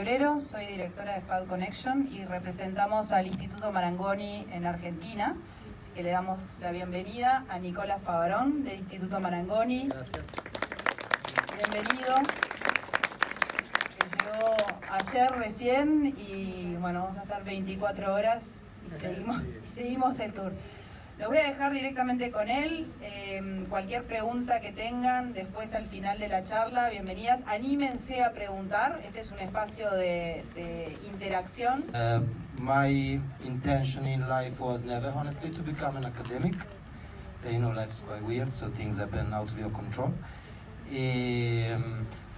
Soy directora de FAD Connection y representamos al Instituto Marangoni en Argentina. Así que le damos la bienvenida a Nicola Favaron del Instituto Marangoni. Gracias. Bienvenido. Que llegó ayer recién y bueno, vamos a estar 24 horas y seguimos el tour. Los voy a dejar directamente con él. Cualquier pregunta que tengan después al final de la charla, bienvenidas. Anímense a preguntar. Este es un espacio de interacción. My intention in life was never, honestly, to become an academic. Life's quite weird, so things happen out of your control.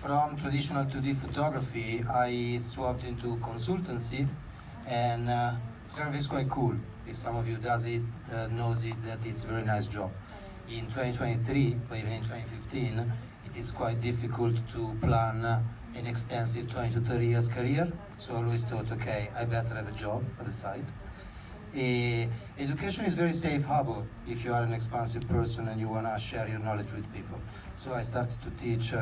From traditional 2D photography, I swapped into consultancy, and photography is quite cool. If some of you knows it, that it's a very nice job. In 2023, or even in 2015, it is quite difficult to plan an extensive 20 to 30 years career. So I always thought, okay, I better have a job at the side. Education is very safe harbor if you are an expansive person and you want to share your knowledge with people. So I started to teach,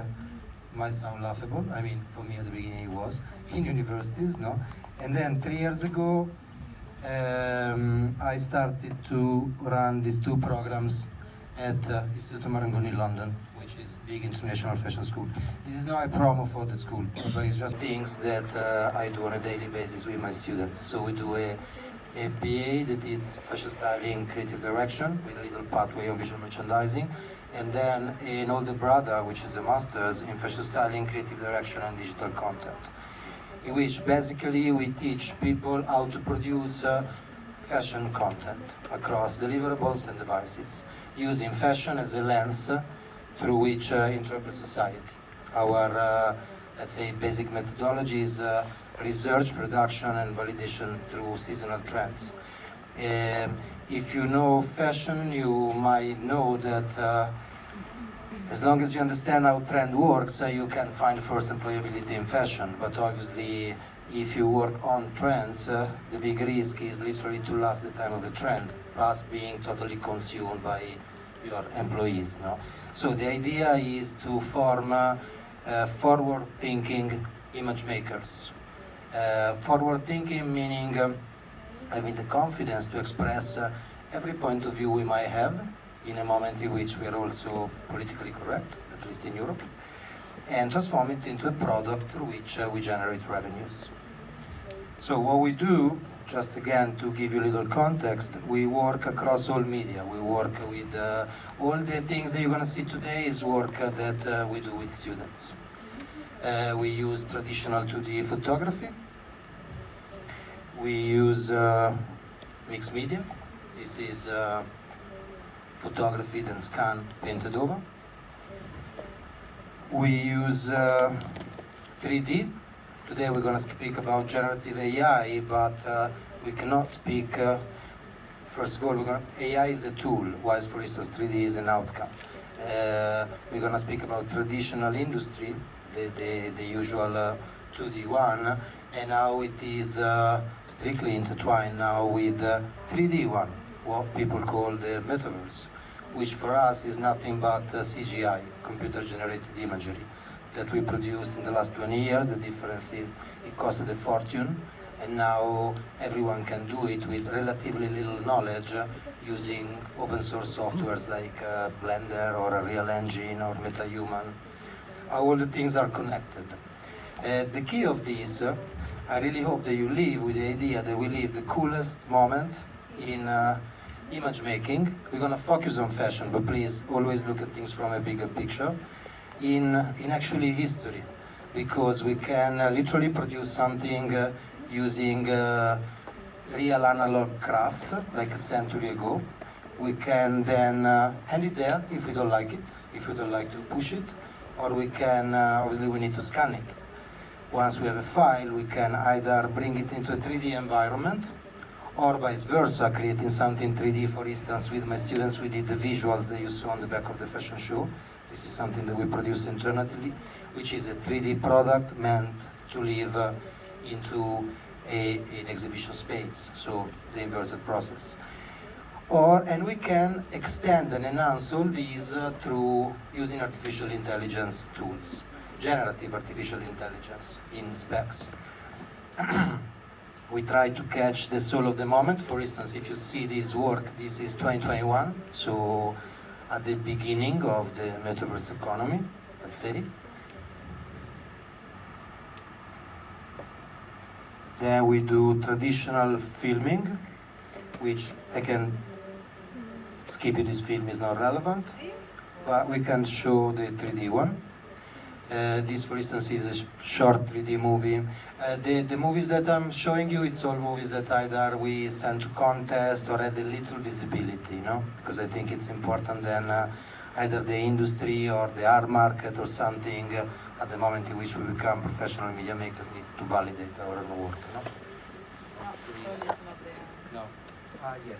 might sound laughable, I mean, for me at the beginning it was, in universities, no? And then 3 years ago, I started to run these two programs at Instituto Marangoni London, which is a big international fashion school. This is not a promo for the school, but it's just things that I do on a daily basis with my students. So we do a BA that is fashion styling, creative direction, with a little pathway on visual merchandising, and then an older brother, which is a master's in fashion styling, creative direction, and digital content, in which basically we teach people how to produce fashion content across deliverables and devices, using fashion as a lens through which interpret society. Our, let's say, basic methodology is research, production, and validation through seasonal trends. If you know fashion, you might know that as long as you understand how trend works, you can find first employability in fashion. But obviously, if you work on trends, the big risk is literally to last the time of the trend, plus being totally consumed by your employees. No? So the idea is to form forward-thinking image makers. Forward-thinking meaning having the confidence to express every point of view we might have in a moment in which we are also politically correct, at least in Europe, and transform it into a product through which we generate revenues. So what we do, just again to give you a little context, we work across all media. We work with all the things that you're going to see today is work that we do with students. We use traditional 2D photography. We use mixed media. This is photography, then scan, painted over. We use 3D. Today we're going to speak about generative AI, but we cannot speak, first of all, AI is a tool, whilst for instance 3D is an outcome. We're going to speak about traditional industry, the usual 2D one, and now it is strictly intertwined now with 3D one, what people call the metaverse, which for us is nothing but CGI, computer-generated imagery, that we produced in the last 20 years. The difference is it costed a fortune, and now everyone can do it with relatively little knowledge using open source softwares like Blender or a Real Engine or MetaHuman. All the things are connected. The key of this, I really hope that you leave with the idea that we live the coolest moment in image making. We're going to focus on fashion, but please always look at things from a bigger picture. In actually history, because we can literally produce something using real analog craft, like a century ago. We can then hand it there if we don't like it, if we don't like to push it, or we can, obviously we need to scan it. Once we have a file, we can either bring it into a 3D environment, or vice versa, creating something 3D. For instance, with my students, we did the visuals that you saw on the back of the fashion show. This is something that we produce internally, which is a 3D product meant to live into an exhibition space, so the inverted process. And we can extend and enhance all these through using artificial intelligence tools. generative artificial intelligence in specs. We try to catch the soul of the moment. For instance, if you see this work, this is 2021, so at the beginning of the metaverse economy, let's say. Then we do traditional filming, which I can skip it, this film is not relevant, but we can show the 3D one. This, for instance, is a short 3D movie. The movies that I'm showing you, it's all movies that either we send to contest or had a little visibility, you know? Because I think it's important then either the industry or the art market or something at the moment in which we become professional media makers needs to validate our own work, you know? No. Yes.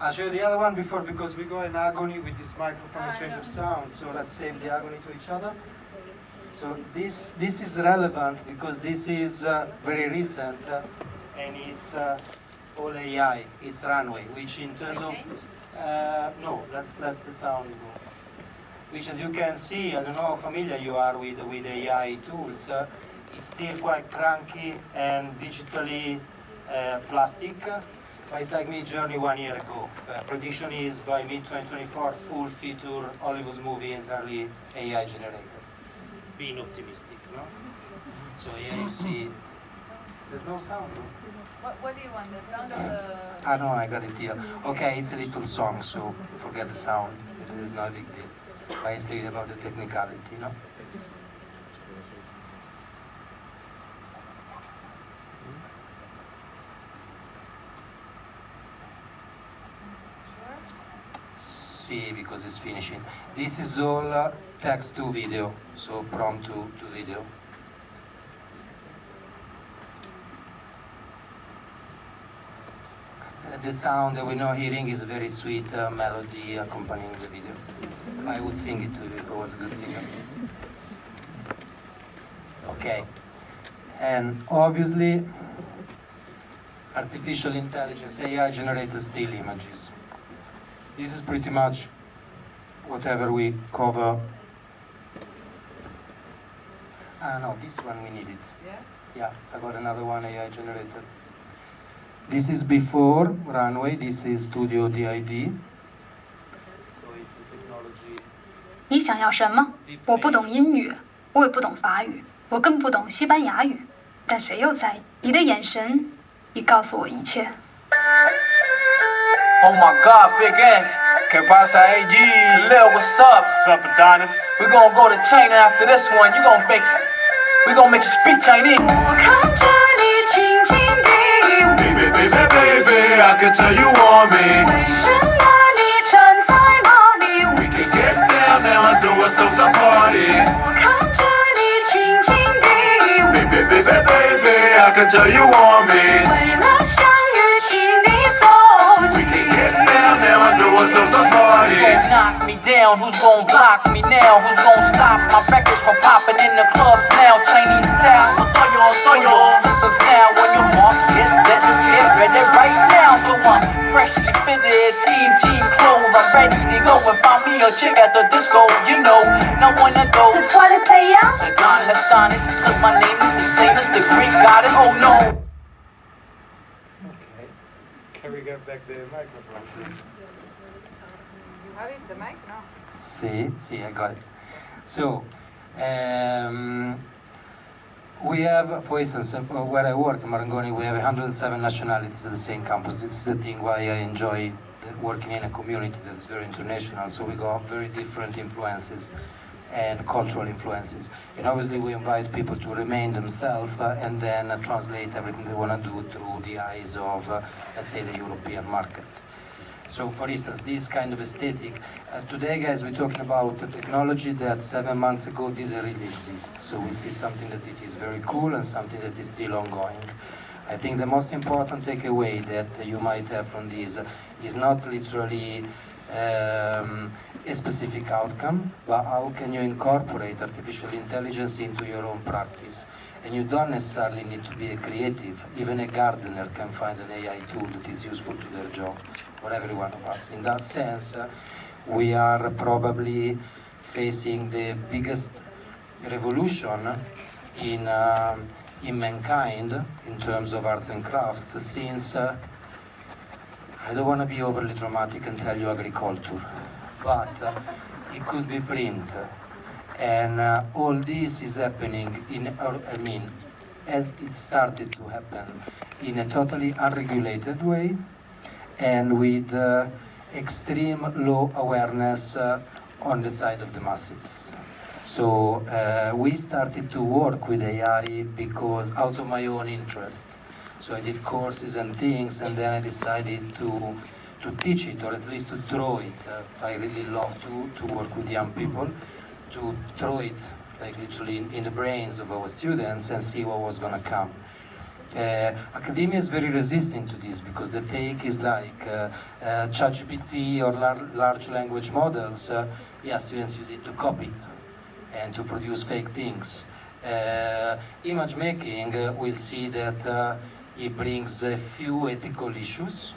I'll show you the other one before, because we go in agony with this microphone and change of sound, so let's save the agony to each other. So this is relevant because this is very recent and it's all AI, it's runway, which in terms of, no, let's the sound go. Which, as you can see, I don't know how familiar you are with AI tools, it's still quite cranky and digitally plastic. But it's like Mid-Journey 1 year ago. Prediction is by mid-2024, full feature Hollywood movie entirely AI generated. Being optimistic, no? So here you see, there's no sound. No? What do you want? The sound of the... Ah no, I got it here. Okay, it's a little song, so forget the sound. It is not a big deal. But it's really about the technicality, no? See, because it's finishing. This is all text to video, so prompt to video. The sound that we're now hearing is a very sweet melody accompanying the video. I would sing it to you if I was a good singer. Okay, and obviously artificial intelligence, AI generated still images. This is pretty much whatever we cover. Ah no, this one we need it. Yes? Yeah, I got another one AI generated. This is before runway, this is Studio DID. So it's a technology. 你想要什么？我不懂英语，我也不懂法语，我更不懂西班牙语。但谁又在意？你的眼神已告诉我一切。 Oh my God, Big N. ¿Qué pasa, AG? Khalil, what's up? What's up, Adonis? We gonna go to China after this one. We gonna make you speak Chinese. 我看着你轻轻地， Baby, baby, baby, I can tell you want me. 为什么你站在那里？ We can get down now and throw ourselves a party. 我看着你轻轻地， Baby, baby, baby, I can tell you want me. 为了相遇，请你走 We 进。 can get down now and throw ourselves a party. Knock me down, who's gonna block me now? Who's gonna stop my records from popping in the clubs now? Chinese style, throw your systems now. When your marks get set, let's get ready right now. So I'm freshly fitted, team clothes. I'm ready to go and find me a chick at the disco, you know. Now wanna go. C'est toi le payant? I'm astonished, cause my name is the same as the Greek goddess. Oh no. Okay. Can we get back the microphone, please? You have it, the mic? No. See, I got it. So, we have, for instance, where I work in Marangoni, we have 107 nationalities at the same campus. This is the thing why I enjoy working in a community that's very international. So we got very different influences and cultural influences. And obviously we invite people to remain themselves and then translate everything they want to do through the eyes of, let's say, the European market. So for instance, this kind of aesthetic, today guys, we're talking about a technology that 7 months ago didn't really exist. So we see something that it is very cool and something that is still ongoing. I think the most important takeaway that you might have from this is not literally a specific outcome, but how can you incorporate artificial intelligence into your own practice. And you don't necessarily need to be a creative. Even a gardener can find an AI tool that is useful to their job, for every one of us. In that sense, we are probably facing the biggest revolution in mankind in terms of arts and crafts since I don't want to be overly dramatic and tell you agriculture, but it could be print. And all this is happening as it started to happen in a totally unregulated way and with extreme low awareness on the side of the masses. So we started to work with AI because out of my own interest. So I did courses and things, and then I decided to teach it, or at least to throw it. I really love to work with young people, to throw it like literally in the brains of our students and see what was going to come. Academia is very resistant to this because the take is like ChatGPT or large language models. Students use it to copy and to produce fake things. Image making, we'll see that it brings a few ethical issues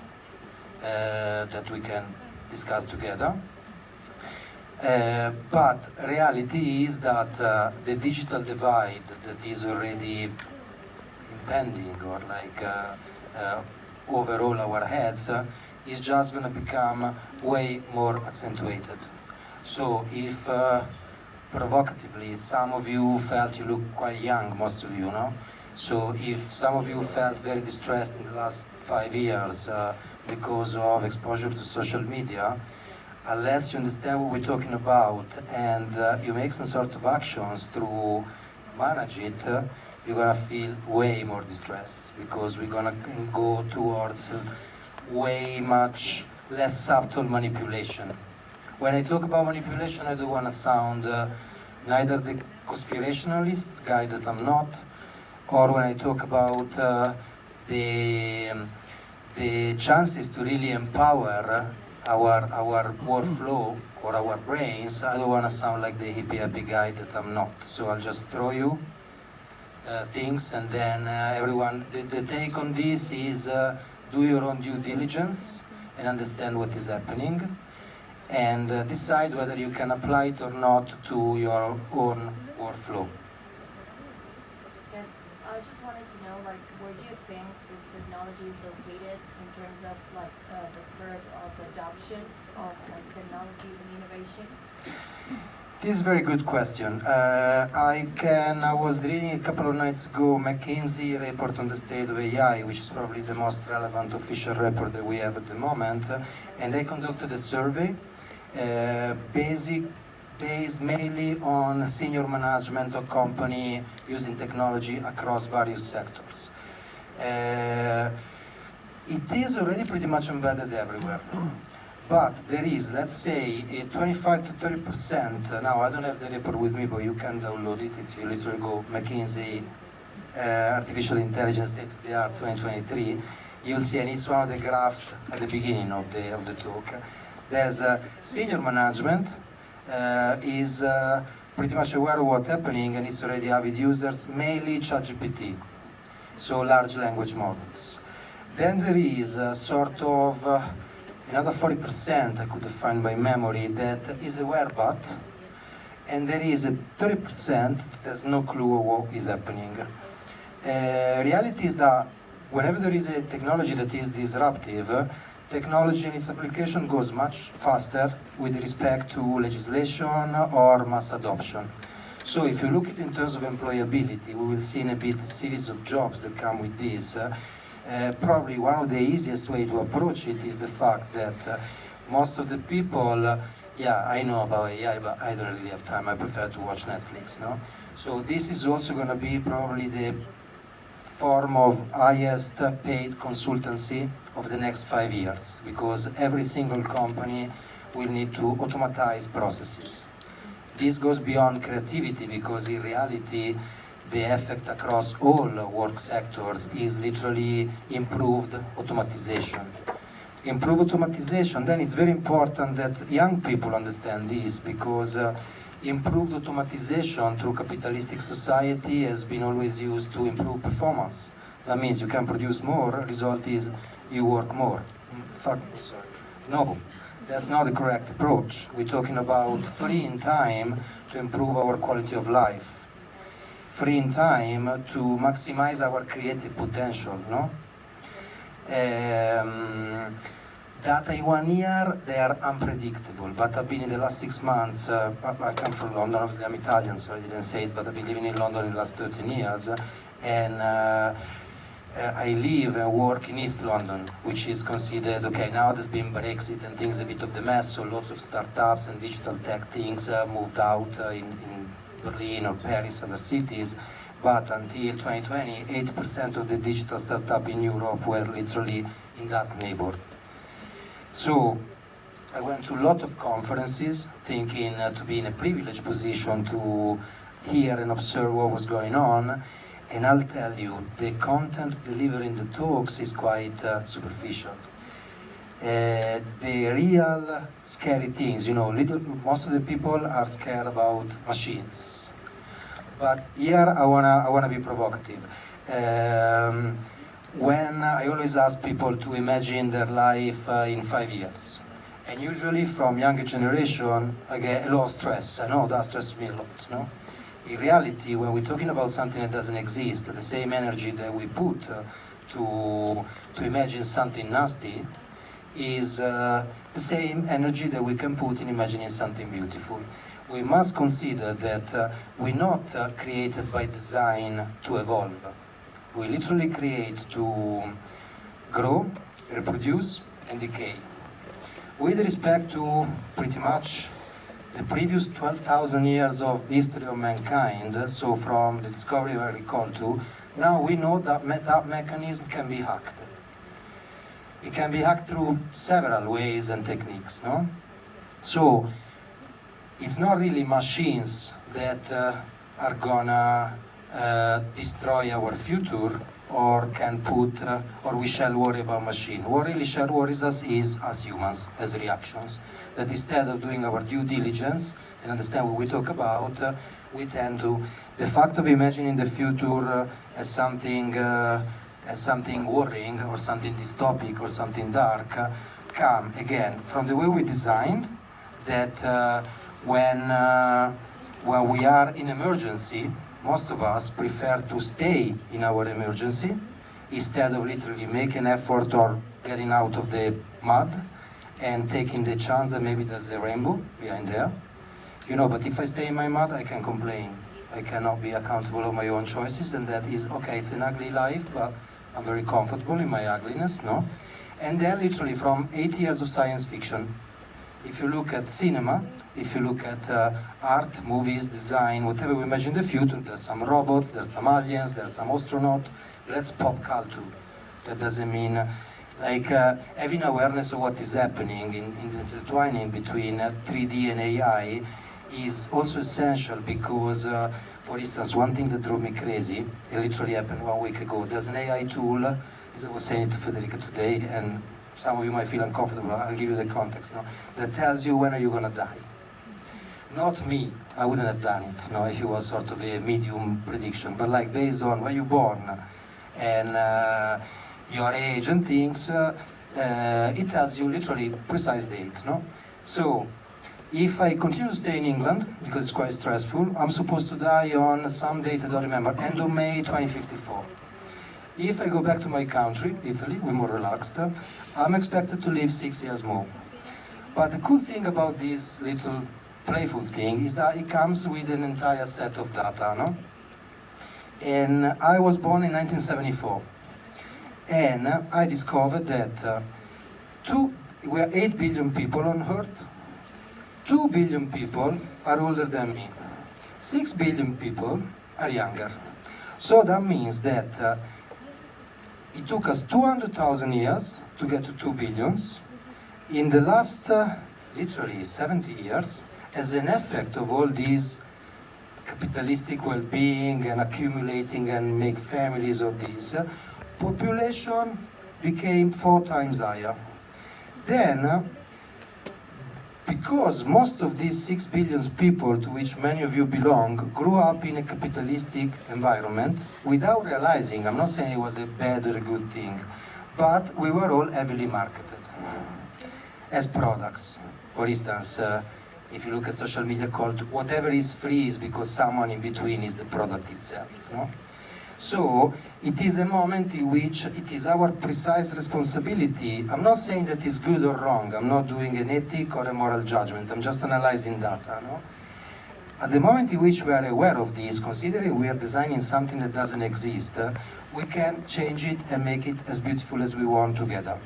that we can discuss together. But reality is that the digital divide that is already impending or like overall our heads is just going to become way more accentuated. So if provocatively some of you felt, you look quite young, most of you, no? So if some of you felt very distressed in the last 5 years because of exposure to social media, unless you understand what we're talking about and you make some sort of actions to manage it, you're gonna feel way more distressed because we're gonna go towards way much less subtle manipulation. When I talk about manipulation, I don't want to sound neither the conspirationalist guy that I'm not, or when I talk about the chances to really empower our workflow or our brains, I don't want to sound like the hippie guy that I'm not. So I'll just throw you things, and then everyone, the take on this is do your own due diligence and understand what is happening, and decide whether you can apply it or not to your own workflow. Yes, I just wanted to know, like, where do you think this technology is located in terms of, like, the curve of adoption of, like, technologies and innovation? This is a very good question. I was reading a couple of nights ago McKinsey report on the state of AI, which is probably the most relevant official report that we have at the moment, and they conducted a survey based mainly on senior management of company using technology across various sectors. It is already pretty much embedded everywhere. But there is, let's say, a 25 to 30%. Now, I don't have the report with me, but you can download it if you literally go McKinsey Artificial Intelligence State of the Art 2023. You'll see, and it's one of the graphs at the beginning of the talk. There's senior management is pretty much aware of what's happening, and it's already avid users, mainly ChatGPT, so large language models. Then there is sort of another 40% I could find by memory that is aware but, and there is a 30% that has no clue of what is happening. Reality is that whenever there is a technology that is disruptive, technology and its application goes much faster with respect to legislation or mass adoption. So if you look at it in terms of employability, we will see in a bit a series of jobs that come with this. Probably one of the easiest way to approach it is the fact that most of the people, yeah, I know about AI, but I don't really have time. I prefer to watch Netflix, no? So this is also going to be probably the form of highest paid consultancy of the next 5 years, because every single company will need to automatize processes. This goes beyond creativity, because in reality the effect across all work sectors is literally improved automatization. Improved automatization, then it's very important that young people understand this, because improved automatization through capitalistic society has been always used to improve performance. That means you can produce more, result is you work more. No, that's not the correct approach. We're talking about freeing time to improve our quality of life. Freeing time to maximize our creative potential, no? Data in 1 year, they are unpredictable, but I've been in the last 6 months, I come from London, obviously I'm Italian, so I didn't say it, but I've been living in London in the last 13 years, and I live and work in East London, which is considered, okay, now there's been Brexit and things a bit of the mess, so lots of startups and digital tech things moved out in Berlin or Paris, other cities, but until 2020, 80% of the digital startups in Europe were literally in that neighborhood. So I went to a lot of conferences thinking to be in a privileged position to hear and observe what was going on, and I'll tell you, the content delivered in the talks is quite superficial. The real scary things, you know, most of the people are scared about machines. But here I wanna be provocative. When I always ask people to imagine their life in 5 years, and usually from younger generation I get a lot of stress. I know that stresses me a lot, no? In reality, when we're talking about something that doesn't exist, the same energy that we put to imagine something nasty is the same energy that we can put in imagining something beautiful. We must consider that we're not created by design to evolve. We literally create to grow, reproduce, and decay. With respect to pretty much the previous 12,000 years of history of mankind, so from the discovery of agriculture, now we know that that mechanism can be hacked. It can be hacked through several ways and techniques, no? So it's not really machines that are gonna destroy our future, or can put, or we shall worry about machine. What really shall worry us is as humans, as reactions, that instead of doing our due diligence and understand what we talk about, we tend to, the fact of imagining the future as something worrying, or something dystopic, or something dark, come again from the way we designed, that when we are in emergency, most of us prefer to stay in our emergency instead of literally making an effort or getting out of the mud and taking the chance that maybe there's a rainbow behind there. You know, but if I stay in my mud, I can complain. I cannot be accountable of my own choices, and that is, okay, it's an ugly life, but I'm very comfortable in my ugliness, no? And then literally from 8 years of science fiction, if you look at cinema, if you look at art, movies, design, whatever we imagine the future, there's some robots, there's some aliens, there's some astronauts, that's pop culture. That doesn't mean, like, having awareness of what is happening in the intertwining between 3D and AI is also essential, because, for instance, one thing that drove me crazy, it literally happened 1 week ago. There's an AI tool, as I was saying to Federica today, and some of you might feel uncomfortable, I'll give you the context, no? That tells you when are you gonna die. Not me, I wouldn't have done it, no, if it was sort of a medium prediction, but like based on when you're born and your age and things, it tells you literally precise dates, no? So, if I continue to stay in England, because it's quite stressful, I'm supposed to die on some date I don't remember, end of May 2054. If I go back to my country, Italy, we're more relaxed, I'm expected to live 6 years more. But the cool thing about this little playful thing is that it comes with an entire set of data, no? And I was born in 1974, and I discovered that we are 8 billion people on Earth. 2 billion people are older than me. 6 billion people are younger. So that means that it took us 200,000 years to get to 2 billions. In the last, literally 70 years, as an effect of all these capitalistic well-being and accumulating and make families of this, population became 4 times higher. Then, because most of these 6 billion people to which many of you belong grew up in a capitalistic environment without realizing, I'm not saying it was a bad or a good thing, but we were all heavily marketed as products. For instance, if you look at social media called whatever is free is because someone in between is the product itself. No? So it is a moment in which it is our precise responsibility. I'm not saying that it's good or wrong. I'm not doing an ethic or a moral judgment. I'm just analyzing data. No? At the moment in which we are aware of this, considering we are designing something that doesn't exist, we can change it and make it as beautiful as we want together.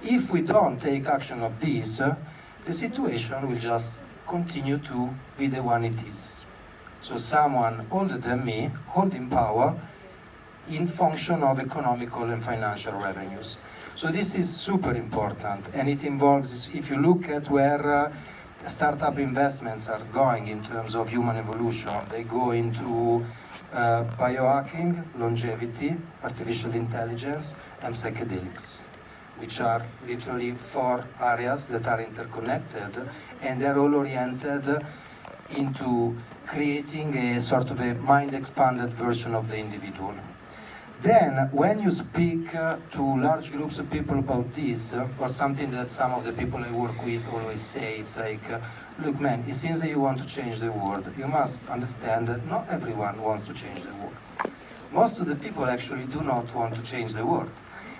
If we don't take action of this, the situation will just continue to be the one it is. So someone older than me holding power in function of economical and financial revenues. So this is super important, and it involves, if you look at where startup investments are going in terms of human evolution, they go into biohacking, longevity, artificial intelligence, and psychedelics, which are literally 4 areas that are interconnected, and they're all oriented into creating a sort of a mind-expanded version of the individual. Then, when you speak to large groups of people about this, or something that some of the people I work with always say, it's like, look man, it seems that you want to change the world. You must understand that not everyone wants to change the world. Most of the people actually do not want to change the world,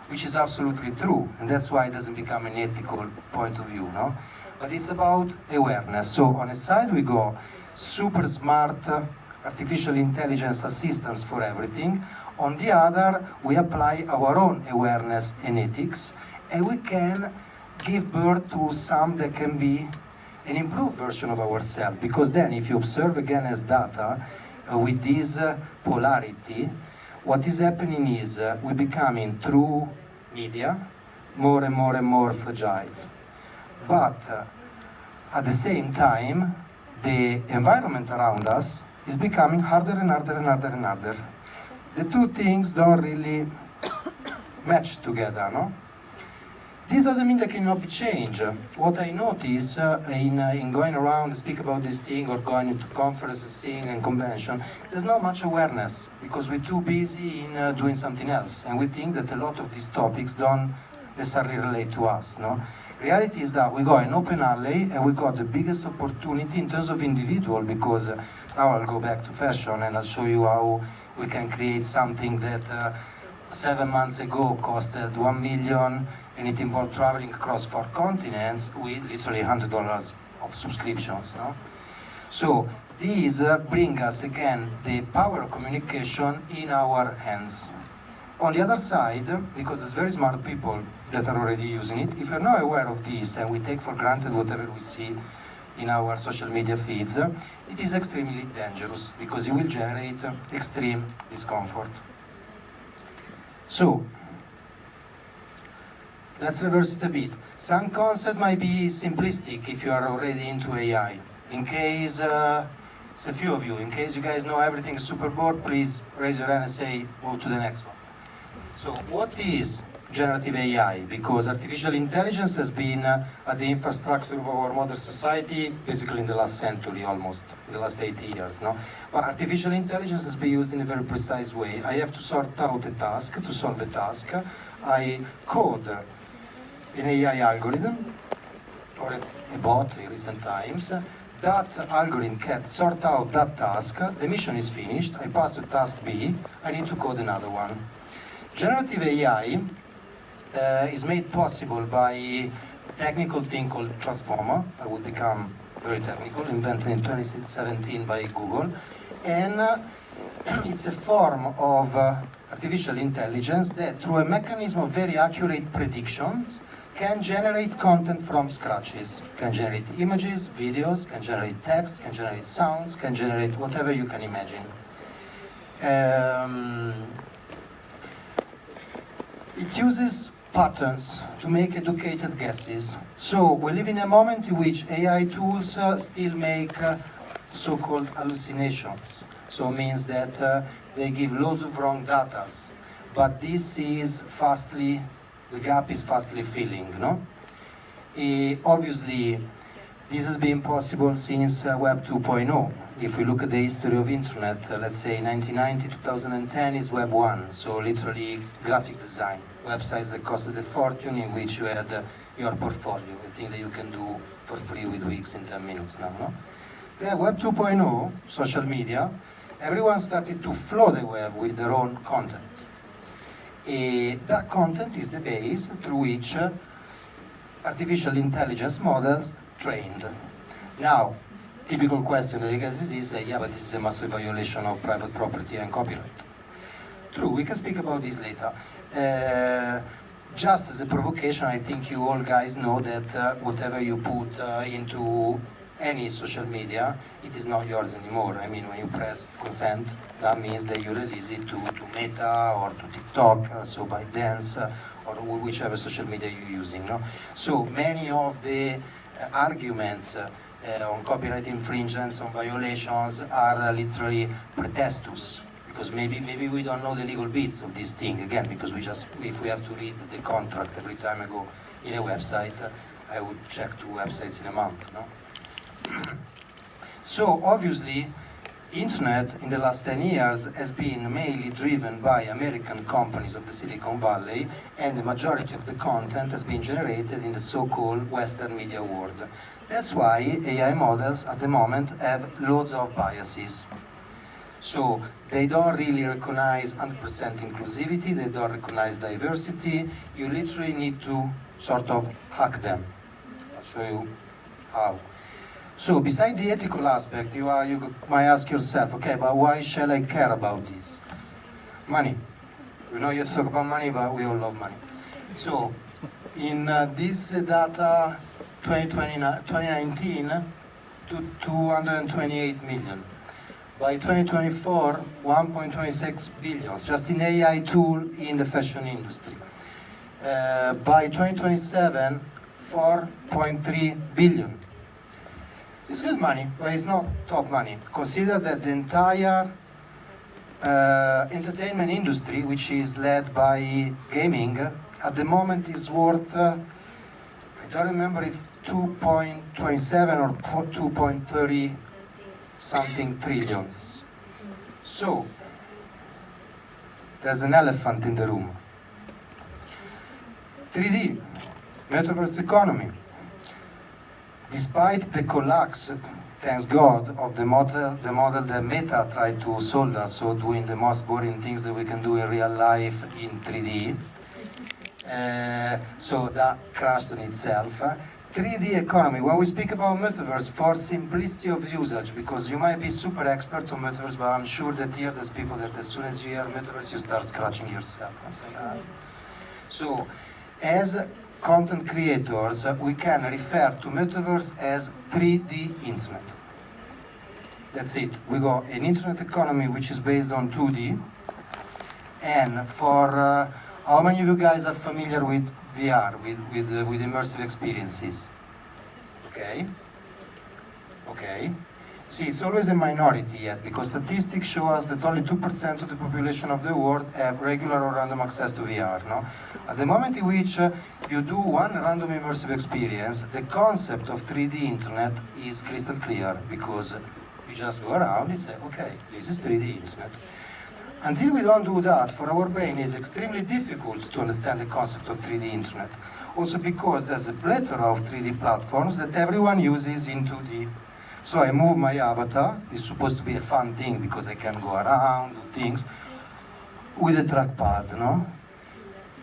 which is absolutely true, and that's why it doesn't become an ethical point of view, no? But it's about awareness. So on a side we go super smart artificial intelligence assistance for everything. On the other, we apply our own awareness and ethics, and we can give birth to some that can be an improved version of ourselves. Because then, if you observe again as data, with this polarity, what is happening is we're becoming, through media, more and more and more fragile. But at the same time, the environment around us is becoming harder and harder and harder and harder. The two things don't really match together, no? This doesn't mean they cannot be changed. What I notice in going around and speak about this thing, or going into conferences, thing and convention, there's not much awareness because we're too busy in doing something else, and we think that a lot of these topics don't necessarily relate to us, no? Reality is that we got an open alley and we got the biggest opportunity in terms of individual, because now I'll go back to fashion and I'll show you how we can create something that 7 months ago costed 1 million, and it involved traveling across 4 continents with literally $100 of subscriptions, no? So these bring us again the power of communication in our hands. On the other side, because there's very smart people that are already using it, if you're not aware of this and we take for granted whatever we see in our social media feeds, it is extremely dangerous because it will generate extreme discomfort. So, let's reverse it a bit. Some concept might be simplistic if you are already into AI. In case, it's a few of you, in case you guys know everything super bored, please raise your hand and say, move to the next one. So what is generative AI? Because artificial intelligence has been at the infrastructure of our modern society basically in the last century, almost, in the last 80 years, no? But artificial intelligence has been used in a very precise way. I have to sort out a task. To solve a task, I code an AI algorithm, or a bot in recent times. That algorithm can sort out that task. The mission is finished. I pass to task B. I need to code another one. Generative AI is made possible by a technical thing called transformer. I will become very technical, invented in 2017 by Google, and it's a form of artificial intelligence that, through a mechanism of very accurate predictions, can generate content from scratches, can generate images, videos, can generate text, can generate sounds, can generate whatever you can imagine. It uses patterns to make educated guesses. So we live in a moment in which AI tools still make so-called hallucinations. So it means that they give loads of wrong data. But this is the gap is fastly filling, no? Obviously, this has been possible since Web 2.0. If we look at the history of internet, let's say 1990, 2010 is Web 1, so literally graphic design. Websites that costed a fortune, in which you had your portfolio, a thing that you can do for free with Wix in 10 minutes now, no? Then Web 2.0, social media, everyone started to flow the web with their own content. That content is the base through which artificial intelligence models trained. Now, typical question that you guys is, yeah, but this is a massive violation of private property and copyright. True, we can speak about this later. Just as a provocation, I think you all guys know that whatever you put into any social media, it is not yours anymore. I mean, when you press consent, that means that you release it to Meta or to TikTok, so ByteDance, or whichever social media you're using. No? So many of the arguments on copyright infringements, on violations, are literally pretextus, because maybe we don't know the legal bits of this thing, again, because if we have to read the contract every time I go in a website, I would check 2 websites in a month, no? So obviously, internet in the last 10 years has been mainly driven by American companies of the Silicon Valley, and the majority of the content has been generated in the so-called Western media world. That's why AI models at the moment have loads of biases. So they don't really recognize 100% inclusivity, they don't recognize diversity. You literally need to sort of hack them. I'll show you how. So besides the ethical aspect, you might ask yourself, okay, but why shall I care about this? Money. We know you talk about money, but we all love money. So in this data, 2019, to 228 million. By 2024, 1.26 billion, just in AI tool in the fashion industry. By 2027, 4.3 billion. It's good money, but it's not top money. Consider that the entire entertainment industry, which is led by gaming, at the moment is worth, I don't remember if 2.27 or 2.30 something trillions. So, there's an elephant in the room. 3D, metaverse economy. Despite the collapse, thanks God, of the model that Meta tried to sold us, so doing the most boring things that we can do in real life in 3D, so that crashed on itself. 3D economy, when we speak about metaverse, for simplicity of usage, because you might be super expert on metaverse, but I'm sure that here there's people that as soon as you hear metaverse, you start scratching yourself. So, as content creators, we can refer to metaverse as 3D internet. That's it. We got an internet economy which is based on 2D. And for how many of you guys are familiar with VR, with immersive experiences? Okay. Okay. See, it's always a minority yet, because statistics show us that only 2% of the population of the world have regular or random access to VR, no? At the moment in which you do one random immersive experience, the concept of 3D internet is crystal clear, because you just go around and say, okay, this is 3D internet. Until we don't do that, for our brain it's extremely difficult to understand the concept of 3D internet. Also because there's a plethora of 3D platforms that everyone uses in 2D. So I move my avatar, it's supposed to be a fun thing because I can go around, do things, with a trackpad, no?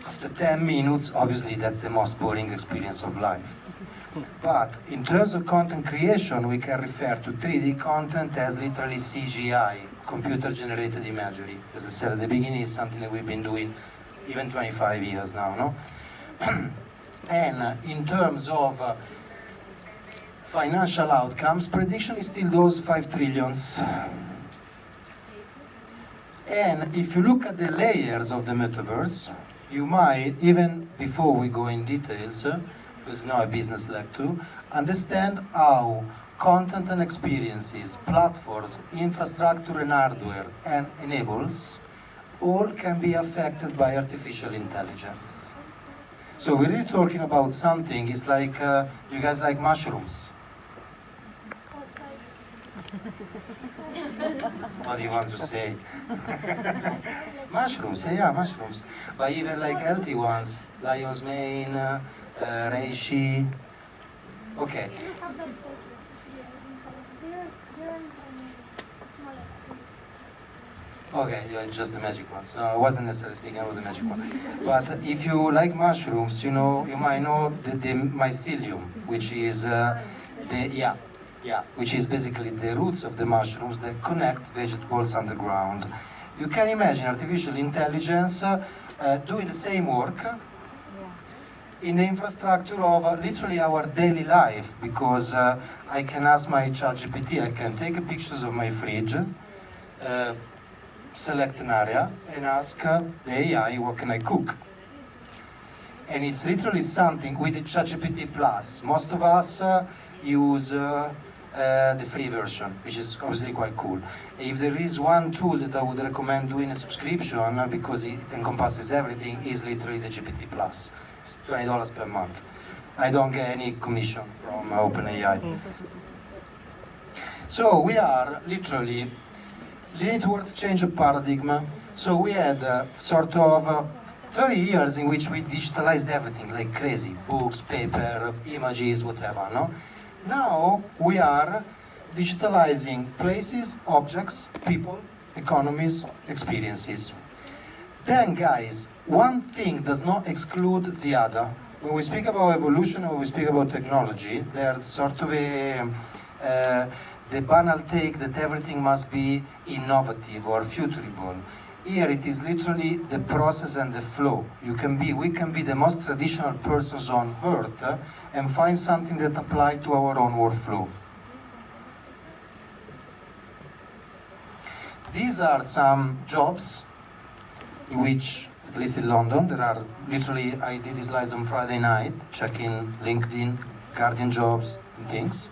After 10 minutes, obviously that's the most boring experience of life. But in terms of content creation, we can refer to 3D content as literally CGI, computer-generated imagery. As I said at the beginning, it's something that we've been doing even 25 years now, no? And in terms of financial outcomes, prediction is still those 5 trillions. And if you look at the layers of the metaverse, you might, even before we go in details, because now a business like to, understand how content and experiences, platforms, infrastructure and hardware, and enables, all can be affected by artificial intelligence. So we're really talking about something, it's like, you guys like mushrooms? What do you want to say? Mushrooms, yeah, mushrooms. But even like healthy ones, lion's mane, reishi. Okay. Okay, yeah, just the magic ones. No, I wasn't necessarily speaking about the magic one. But if you like mushrooms, you might know the mycelium, which is which is basically the roots of the mushrooms that connect vegetables underground. You can imagine artificial intelligence doing the same work in the infrastructure of literally our daily life, because I can ask my ChatGPT, I can take pictures of my fridge, select an area, and ask the AI, what can I cook? And it's literally something with the ChatGPT Plus. Most of us use the free version, which is obviously quite cool. If there is one tool that I would recommend doing a subscription, because it encompasses everything, is literally the GPT Plus. It's $20 per month. I don't get any commission from OpenAI. So we are literally leaning towards change of paradigm. So we had sort of 30 years in which we digitalized everything like crazy, books, paper, images, whatever, no? Now we are digitalizing places, objects, people, economies, experiences. Then guys, one thing does not exclude the other. When we speak about evolution, when we speak about technology, there's sort of the banal take that everything must be innovative or futurable. Here it is literally the process and the flow. We can be the most traditional persons on earth and find something that applies to our own workflow. These are some jobs which, at least in London, there are literally, I did these slides on Friday night, checking LinkedIn, Guardian jobs and things.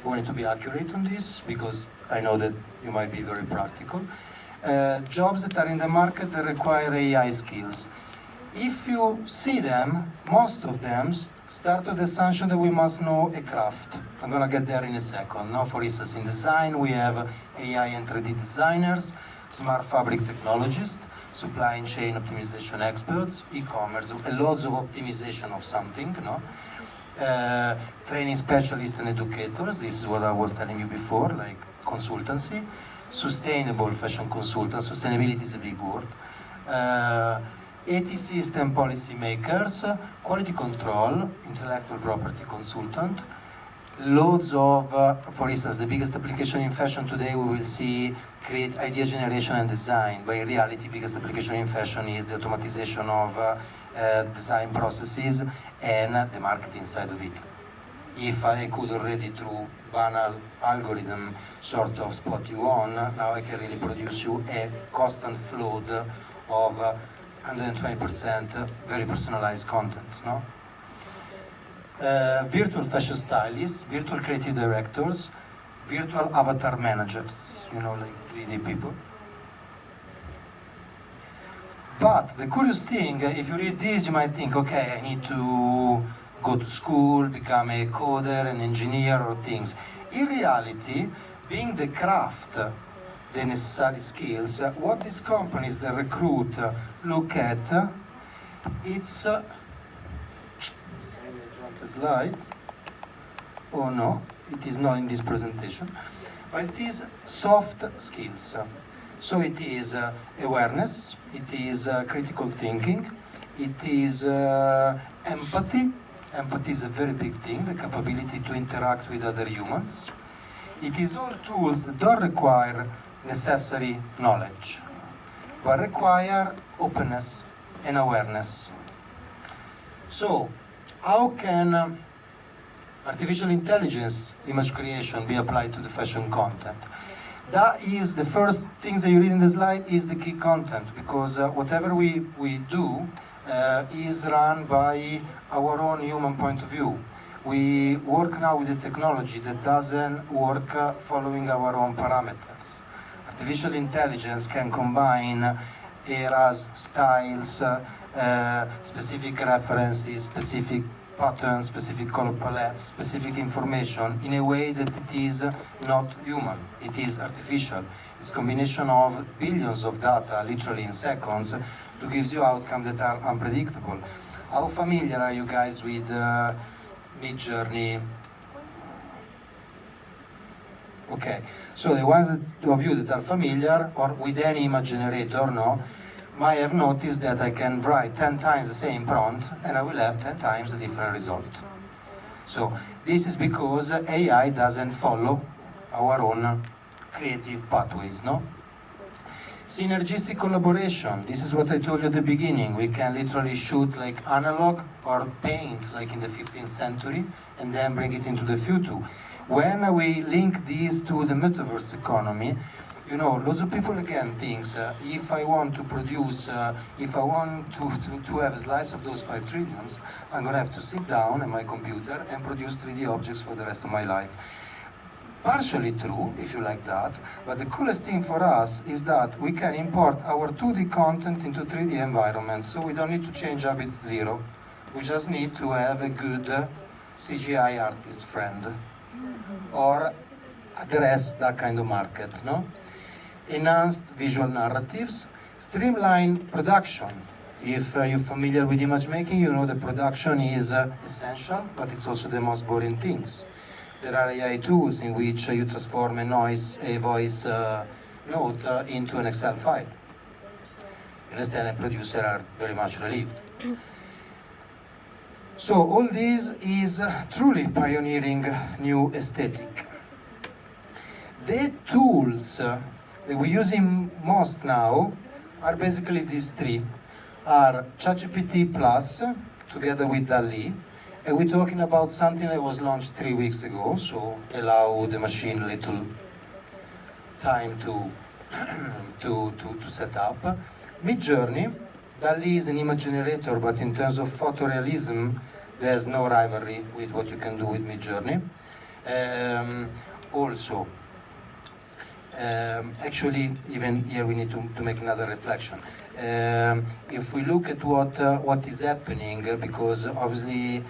I wanted to be accurate on this because I know that you might be very practical. Jobs that are in the market that require AI skills. If you see them, most of them start with the assumption that we must know a craft. I'm gonna get there in a second. Now, for instance, in design, we have AI and 3D designers, smart fabric technologists, supply chain optimization experts, e-commerce, loads of optimization of something, no? Training specialists and educators, this is what I was telling you before, like consultancy, sustainable fashion consultants, sustainability is a big word, AT system policy makers, quality control, intellectual property consultant, loads of, for instance, the biggest application in fashion today we will see create idea generation and design, but in reality biggest application in fashion is the automatization of design processes and the marketing side of it. If I could already through banal algorithm sort of spot you on, now I can really produce you a constant flow of 120% very personalized content, no? Virtual fashion stylists, virtual creative directors, virtual avatar managers, like 3D people. But the curious thing, if you read this, you might think, okay, I need to go to school, become a coder, an engineer, or things. In reality, being the craft, the necessary skills, what these companies that recruit look at, it's, jump the slide, oh no, it is not in this presentation, but it is soft skills. So it is awareness, it is critical thinking, It is empathy. Empathy is a very big thing, the capability to interact with other humans. It is all tools that don't require necessary knowledge, but require openness and awareness. So, how can artificial intelligence image creation be applied to the fashion content? That is the first things that you read in the slide is the key content, because whatever we do is run by our own human point of view. We work now with a technology that doesn't work following our own parameters. Artificial intelligence can combine eras, styles, specific references, specific patterns, specific color palettes, specific information in a way that it is not human, it is artificial. It's a combination of billions of data, literally in seconds, to give you outcomes that are unpredictable. How familiar are you guys with Midjourney? Okay, so the ones of you that are familiar, or with any image generator, no, might have noticed that I can write 10 times the same prompt and I will have 10 times a different result. So this is because AI doesn't follow our own creative pathways, no? Synergistic collaboration, this is what I told you at the beginning. We can literally shoot like analog or paint like in the 15th century and then bring it into the future. When we link these to the metaverse economy, you know, lots of people again thinks, if I want to produce, if I want to have a slice of those 5 trillions, I'm gonna have to sit down at my computer and produce 3D objects for the rest of my life. Partially true, if you like that, but the coolest thing for us is that we can import our 2D content into 3D environments, so we don't need to change habit zero. We just need to have a good CGI artist friend, or address that kind of market, no? Enhanced visual narratives, streamline production. If you're familiar with image making, you know the production is essential, but it's also the most boring things. There are AI tools in which you transform a voice note into an Excel file. You understand, and producers are very much relieved. So all this is truly pioneering new aesthetic. The tools that we're using most now are basically these 3. Are ChatGPT Plus, together with DALL-E, and we're talking about something that was launched 3 weeks ago, so allow the machine a little time to set up. Midjourney, DALL-E is an image generator, but in terms of photorealism, there's no rivalry with what you can do with Midjourney. Also, actually, even here we need to make another reflection. If we look at what is happening, because obviously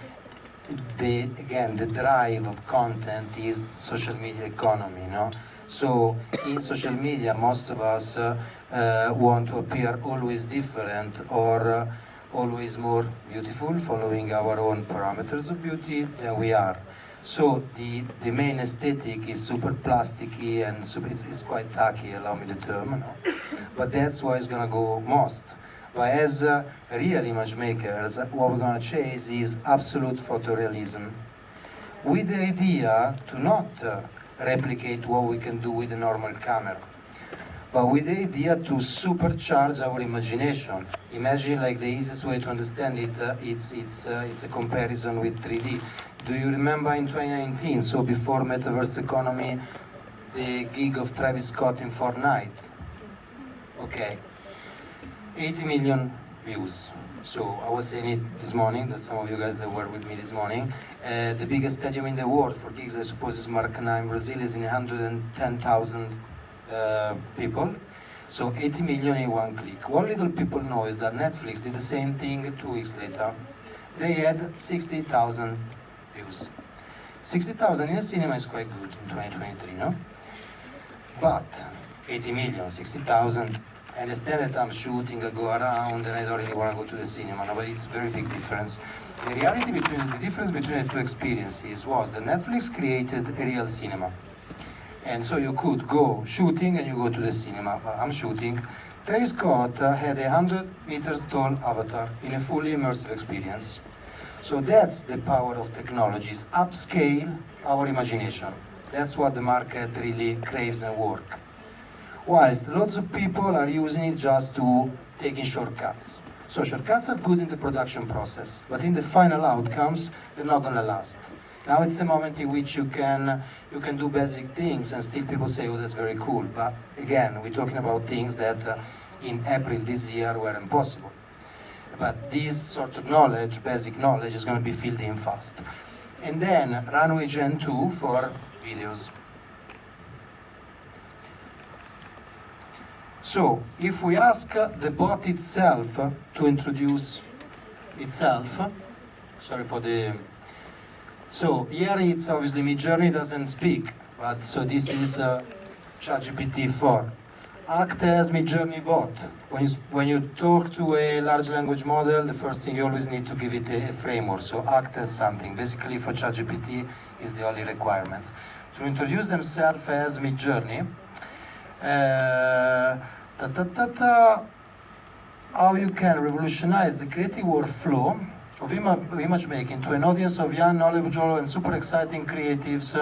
the drive of content is social media economy, no? So in social media, most of us want to appear always different or always more beautiful, following our own parameters of beauty than we are. So the main aesthetic is super plasticky and it's quite tacky, allow me the term, no? But that's why it's gonna go most. But as real image makers, what we're gonna chase is absolute photorealism, with the idea to not replicate what we can do with a normal camera, but with the idea to supercharge our imagination. Imagine, like, the easiest way to understand it, it's a comparison with 3D. Do you remember in 2019, so before metaverse economy, the gig of Travis Scott in Fortnite? Okay, 80 million views. So I was saying it this morning, that some of you guys that were with me this morning, the biggest stadium in the world for gigs, I suppose, is Maracanã in Brazil, is in 110,000 people. So 80 million in one click. What little people know is that Netflix did the same thing 2 weeks later. They had 60,000 views. 60,000 in a cinema is quite good in 2023, no? But 80 million, 60,000, I understand that I'm shooting, I go around, and I don't really want to go to the cinema, no, but it's a very big difference. The reality the difference between the two experiences was that Netflix created a real cinema. And so you could go shooting and you go to the cinema. I'm shooting, Travis Scott had a 100 meters tall avatar in a fully immersive experience. So that's the power of technologies, upscale our imagination. That's what the market really craves and work. Whilst lots of people are using it just to take in shortcuts. So shortcuts are good in the production process, but in the final outcomes, they're not gonna last. Now it's a moment in which you can do basic things and still people say, oh, that's very cool. But again, we're talking about things that in April this year were impossible. But this sort of knowledge, basic knowledge, is going to be filled in fast. And then Runway Gen 2 for videos. So if we ask the bot itself to introduce itself, sorry for the... So here it's obviously Midjourney doesn't speak, but so this is ChatGPT 4. Act as Midjourney bot. When you talk to a large language model, the first thing you always need to give it a framework. So act as something. Basically for ChatGPT is the only requirements. To introduce themselves as Midjourney, how you can revolutionize the creative workflow of image making to an audience of young, knowledgeable, and super exciting creatives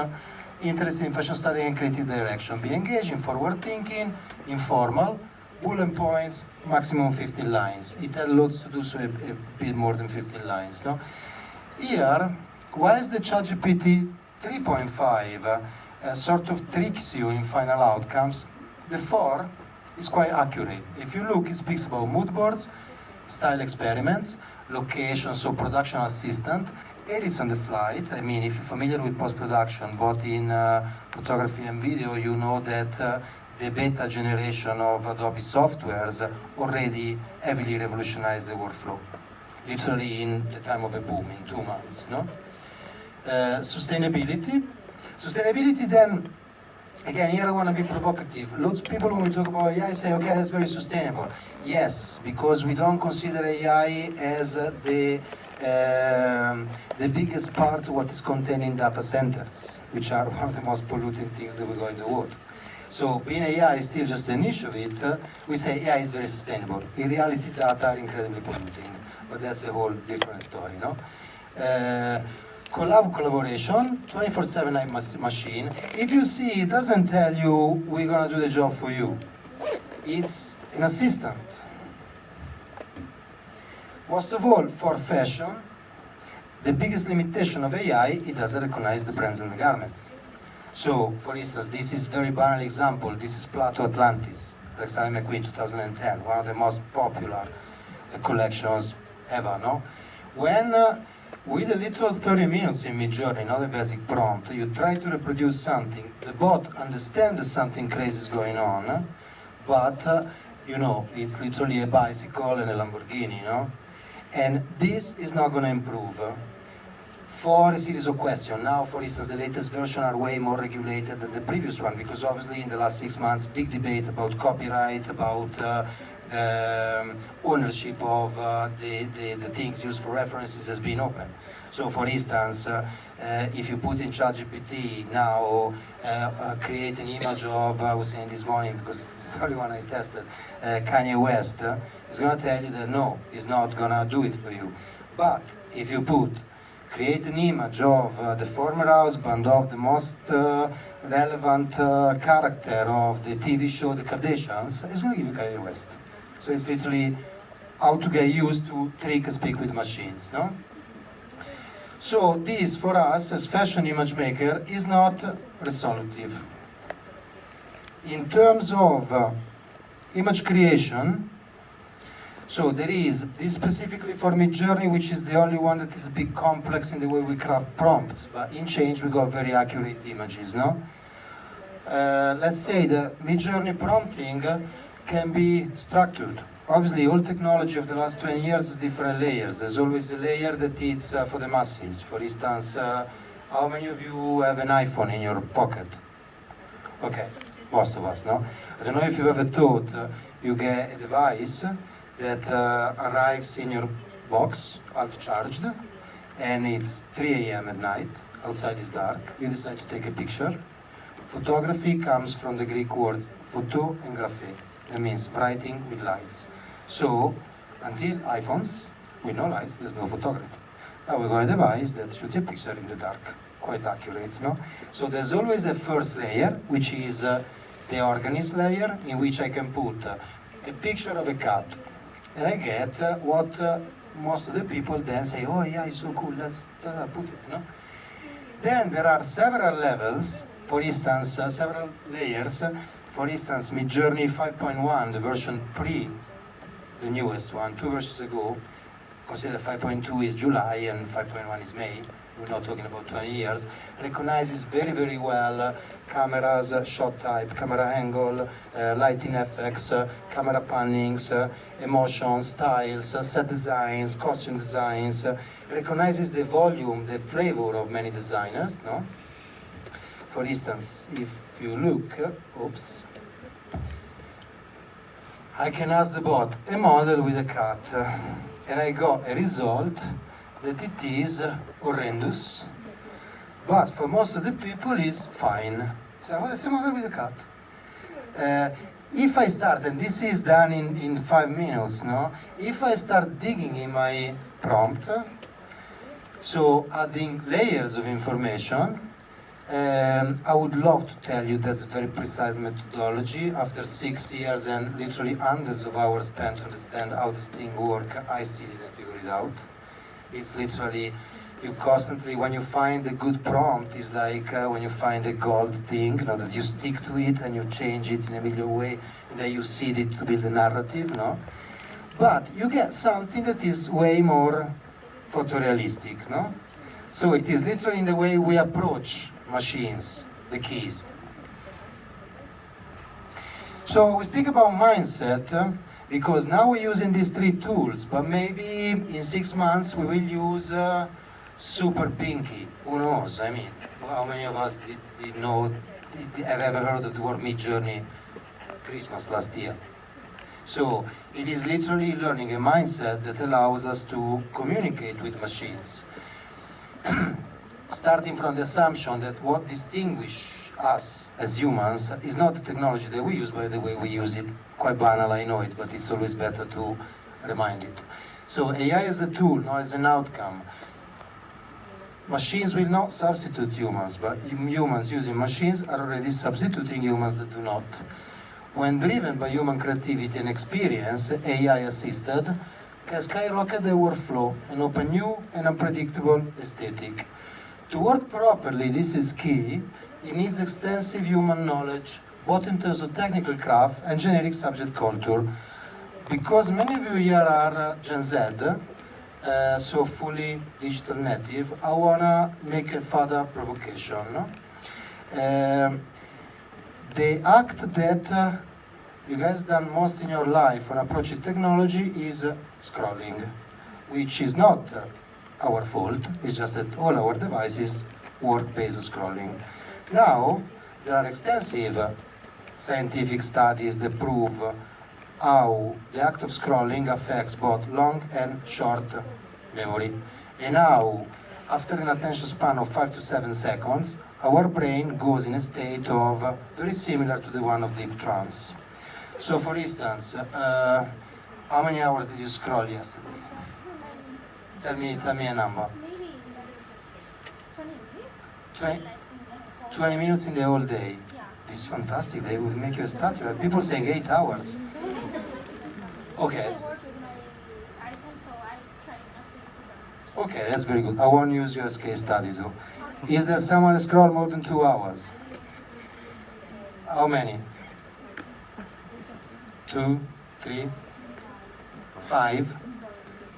interested in fashion study and creative direction. Be engaging, forward thinking, informal, bullet points, maximum 15 lines. It had lots to do, so a bit more than 15 lines. No? Here, whilst the ChatGPT 3.5 sort of tricks you in final outcomes, the 4 is quite accurate. If you look, it speaks about mood boards, style experiments, locations, so production assistant, edits on the flight. I mean, if you're familiar with post-production, both in photography and video, you know that the beta generation of Adobe softwares already heavily revolutionized the workflow, literally in the time of a boom, in 2 months. No? Sustainability. Sustainability then, again, here I want to be provocative. Lots of people, when we talk about AI, say, okay, that's very sustainable. Yes, because we don't consider AI as the biggest part of what is contained in data centers, which are one of the most polluting things that we got in the world. So being AI is still just a niche of it, we say AI is very sustainable. In reality, data are incredibly polluting, but that's a whole different story, no? Collaboration, 24/7 machine. If you see, it doesn't tell you we're gonna do the job for you. It's an assistant. Most of all, for fashion, the biggest limitation of AI, it doesn't recognize the brands and the garments. So, for instance, this is a very banal example. This is Plateau Atlantis, Alexander McQueen, 2010, one of the most popular collections ever, no? When, with a little 30 minutes in Midjourney, not a basic prompt, you try to reproduce something, the bot understands that something crazy is going on, but, you know, it's literally a bicycle and a Lamborghini, no? And this is not going to improve for a series of questions. Now, for instance, the latest version are way more regulated than the previous one, because obviously in the last 6 months, big debate about copyright, about ownership of the things used for references has been open. So, for instance, if you put in ChatGPT now, create an image of, I was saying this morning, because it's the only one I tested, Kanye West, it's going to tell you that no, it's not going to do it for you. But if you put, create an image of the former husband of the most relevant character of the TV show The Kardashians, it's going to give you Kanye West. So it's literally how to get used to trick and speak with machines, no? So this, for us, as fashion image maker, is not resolutive. In terms of image creation, so there is this specifically for Midjourney, which is the only one that is a bit complex in the way we craft prompts, but in Change we got very accurate images, no? Let's say the Midjourney prompting can be structured. Obviously, all technology of the last 20 years is different layers. There's always a layer that is for the masses. For instance, how many of you have an iPhone in your pocket? Okay, most of us, no? I don't know if you ever thought you get a device that arrives in your box, half charged, and it's 3 a.m. at night, outside is dark, you decide to take a picture. Photography comes from the Greek words photo and graphe. That means writing with lights. So, until iPhones, with no lights, there's no photography. Now we got a device that shoots a picture in the dark, quite accurate, no? So there's always a first layer, which is the organism layer, in which I can put a picture of a cat, and I get what most of the people then say, oh yeah, it's so cool, let's put it, no? Then there are several levels, for instance, several layers. For instance, Midjourney 5.1, the version pre, the newest one, 2 versions ago, consider 5.2 is July and 5.1 is May, we're not talking about 20 years, recognizes very, very well cameras, shot type, camera angle, lighting effects, camera pannings, emotions, styles, set designs, costume designs, recognizes the volume, the flavor of many designers, no? For instance, if you look, oops, I can ask the bot, a model with a cat, and I got a result that it is horrendous, but for most of the people it's fine. So it's a model with a cat. If I start, and this is done in 5 minutes, no? If I start digging in my prompt, so adding layers of information, I would love to tell you that's a very precise methodology. After 6 years and literally hundreds of hours spent to understand how this thing works, I still didn't figure it out. It's literally, you constantly, when you find a good prompt, it's like when you find a gold thing, you know, that you stick to it and you change it in a million ways, and then you seed it to build a narrative, no? But you get something that is way more photorealistic, no? So it is literally in the way we approach machines, the keys. So we speak about mindset because now we're using these 3 tools, but maybe in 6 months we will use Super Pinky. Who knows? I mean, how many of us did know, have ever heard of the word Midjourney Christmas last year? So it is literally learning a mindset that allows us to communicate with machines. Starting from the assumption that what distinguishes us as humans is not the technology that we use, but the way we use it. Quite banal, I know it, but it's always better to remind it. So AI is a tool, not as an outcome. Machines will not substitute humans, but humans using machines are already substituting humans that do not. When driven by human creativity and experience, AI-assisted can skyrocket the workflow and open new and unpredictable aesthetic. To work properly, this is key. It needs extensive human knowledge, both in terms of technical craft and generic subject culture. Because many of you here are Gen Z, so fully digital native, I wanna make a further provocation. No? The act that you guys done most in your life when approaching technology is scrolling, which is not our fault. It's just that all our devices work based on scrolling. Now, there are extensive scientific studies that prove how the act of scrolling affects both long and short memory, and how, after an attention span of 5 to 7 seconds, our brain goes in a state of very similar to the one of deep trance. So, for instance, how many hours did you scroll yesterday? Tell me a number. Maybe 20 minutes. 20 minutes in the whole day. Yeah. This is fantastic. They will make you a statue. People saying 8 hours. Okay. I work with my iPhone, so I try not to use it. Okay, that's very good. I won't use you as case study though. Is there someone who scroll more than 2 hours? How many? 2, 3, 5?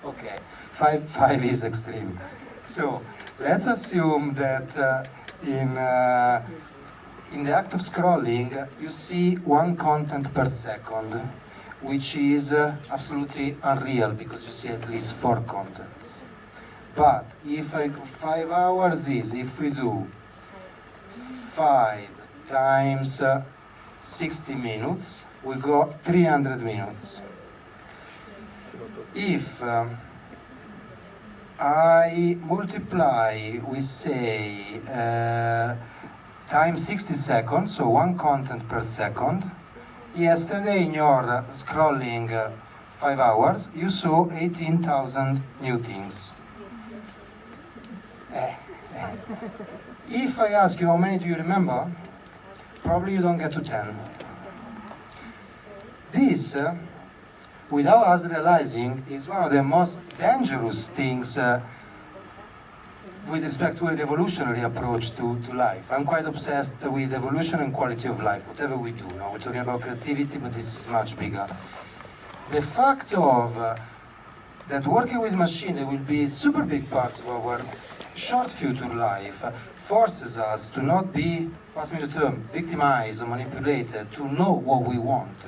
Okay, 5 is extreme. So let's assume that in the act of scrolling, you see 1 content per second, which is absolutely unreal because you see at least 4 contents. But if 5 hours is, if we do 5 times 60 minutes, we got 300 minutes. If I multiply, we say, times 60 seconds, so 1 content per second, Yesterday in your scrolling 5 hours, you saw 18,000 new things. If I ask you how many do you remember, probably you don't get to 10. This, without us realizing, is one of the most dangerous things with respect to an evolutionary approach to life. I'm quite obsessed with evolution and quality of life, whatever we do. Now we're talking about creativity, but this is much bigger. The fact of that working with machine, there will be super big parts of our short future life, forces us to not be, pass me the term, victimized or manipulated, to know what we want.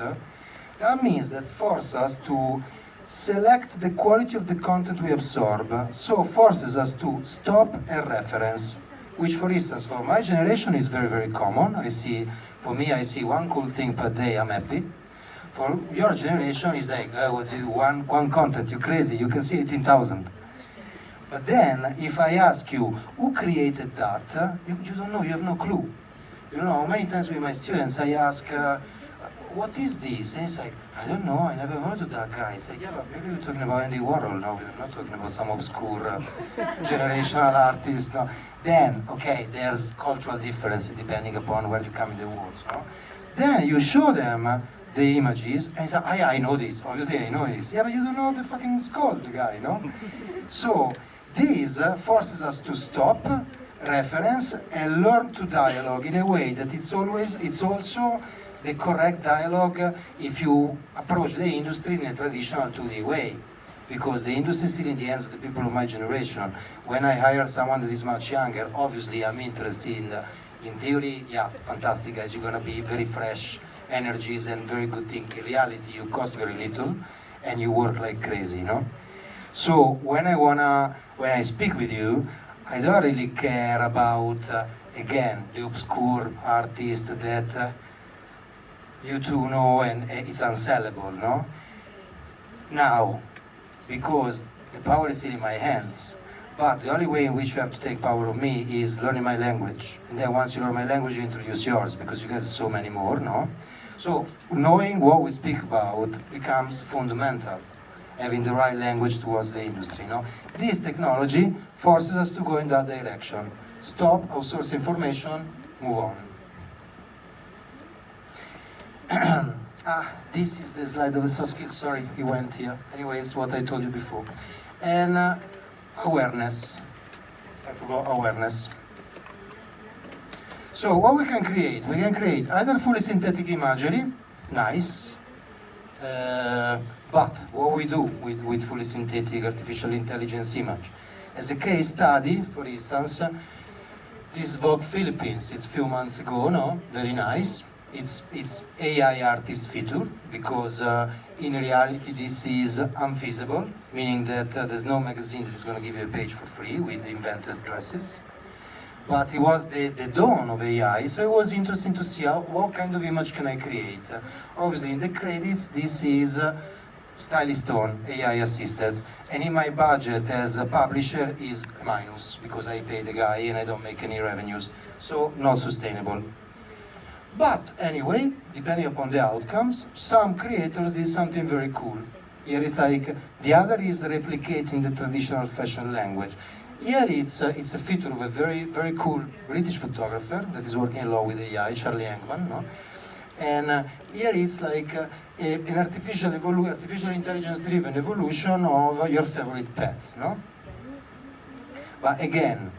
That means that forces us to select the quality of the content we absorb, so forces us to stop and reference, which for instance for my generation is very, very common. For me, I see one cool thing per day, I'm happy. For your generation, it's like, what is one content, you crazy, you can see 18,000. But then, if I ask you, who created that, you don't know, you have no clue. You know, how many times with my students I ask, what is this? And it's like, I don't know, I never heard of that guy. It's like, yeah, but maybe we're talking about Andy Warhol, no, we're not talking about some obscure generational artist. No. Then, okay, there's cultural difference depending upon where you come in the world, no? Then you show them the images, and say, yeah, I know this, obviously I know this. Yeah, but you don't know the fucking skull, the guy, no? So, this forces us to stop, reference, and learn to dialogue in a way that it's also the correct dialogue if you approach the industry in a traditional 2D way. Because the industry is still in the hands of the people of my generation. When I hire someone that is much younger, obviously I'm interested in theory, yeah, fantastic guys, you're gonna be very fresh energies and very good thing. In reality, you cost very little and you work like crazy, no? So when I speak with you, I don't really care about, again, the obscure artist that you two know and it's unsellable, no? Now, because the power is still in my hands, but the only way in which you have to take power of me is learning my language. And then once you learn my language, you introduce yours, because you guys have so many more, no? So knowing what we speak about becomes fundamental, having the right language towards the industry, no? This technology forces us to go in that direction. Stop, outsource information, move on. This is the slide of the soft skills, sorry, it went here. Anyways, what I told you before. And awareness. I forgot awareness. So what we can create either fully synthetic imagery, nice, but what we do with fully synthetic artificial intelligence image. As a case study, for instance, this Vogue Philippines, it's a few months ago, no? Very nice. It's AI artist feature, because in reality this is unfeasible, meaning that there's no magazine that's going to give you a page for free with invented dresses. But it was the dawn of AI, so it was interesting to see what kind of image can I create. Obviously in the credits this is stylist on, AI assisted, and in my budget as a publisher is a minus, because I pay the guy and I don't make any revenues, so not sustainable. But anyway, depending upon the outcomes, some creators did something very cool. Here it's like, the other is replicating the traditional fashion language. Here it's a feature of a very, very cool British photographer that is working a lot with AI, Charlie Engman, no? And here it's like an artificial intelligence-driven evolution of your favorite pets, no? But again,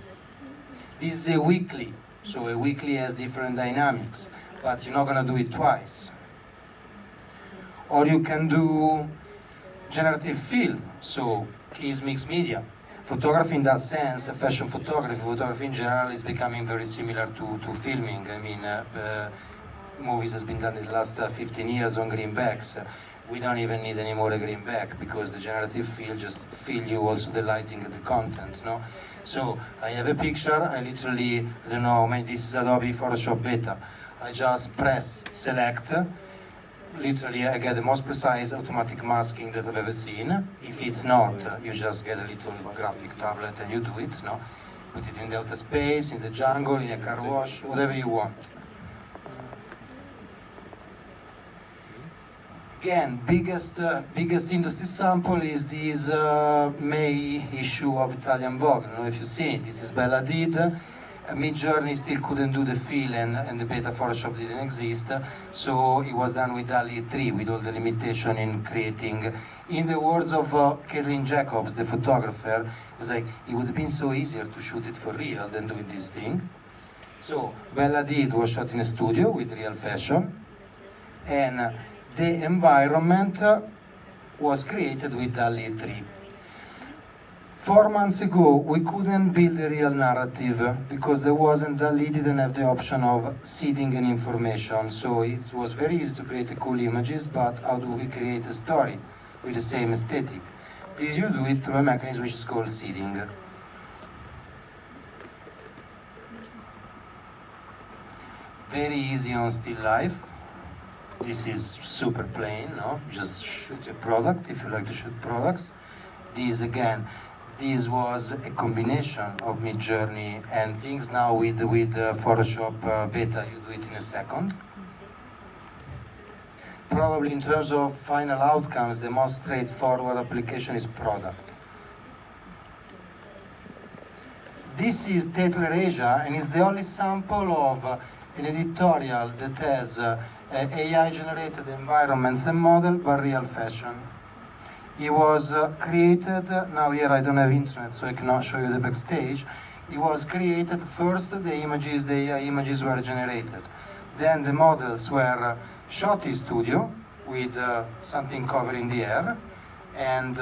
this is a weekly, so a weekly has different dynamics, but you're not gonna do it twice. Or you can do generative film, so keys mixed media. Photography in that sense, fashion photography in general is becoming very similar to filming. I mean, movies has been done in the last 15 years on greenbacks. We don't even need anymore a greenback, because the generative fill just fill you also the lighting and the content, no? So I have a picture, I literally, I don't know, maybe this is Adobe Photoshop Beta. I just press select, literally I get the most precise automatic masking that I've ever seen. If it's not, you just get a little graphic tablet and you do it, no? Put it in the outer space, in the jungle, in a car wash, whatever you want. Again, biggest industry sample is this May issue of Italian Vogue. I don't know if you see it. This is Bella Hadid. Mid-Journey still couldn't do the fill, and the beta Photoshop didn't exist, so it was done with DALL-E 3 with all the limitation in creating. In the words of Caitlin Jacobs, the photographer, it was like, it would have been so easier to shoot it for real than doing this thing. So Bella Hadid was shot in a studio with real fashion, and the environment was created with DALL-E 3. 4 months ago, we couldn't build a real narrative because there wasn't, DALL-E didn't have the option of seeding and information. So it was very easy to create cool images, but how do we create a story with the same aesthetic? This you do it through a mechanism which is called seeding. Very easy on still life. This is super plain, no? Just shoot a product if you like to shoot products. This again, this was a combination of Mid-Journey and things. Now with Photoshop beta, you do it in a second. Probably in terms of final outcomes, the most straightforward application is product. This is Tatler Asia, and it's the only sample of an editorial that has AI-generated environments and model, but real fashion. It was created, now here I don't have internet so I cannot show you the backstage. It was created first, the AI images were generated. Then the models were shot in studio with something covering the air and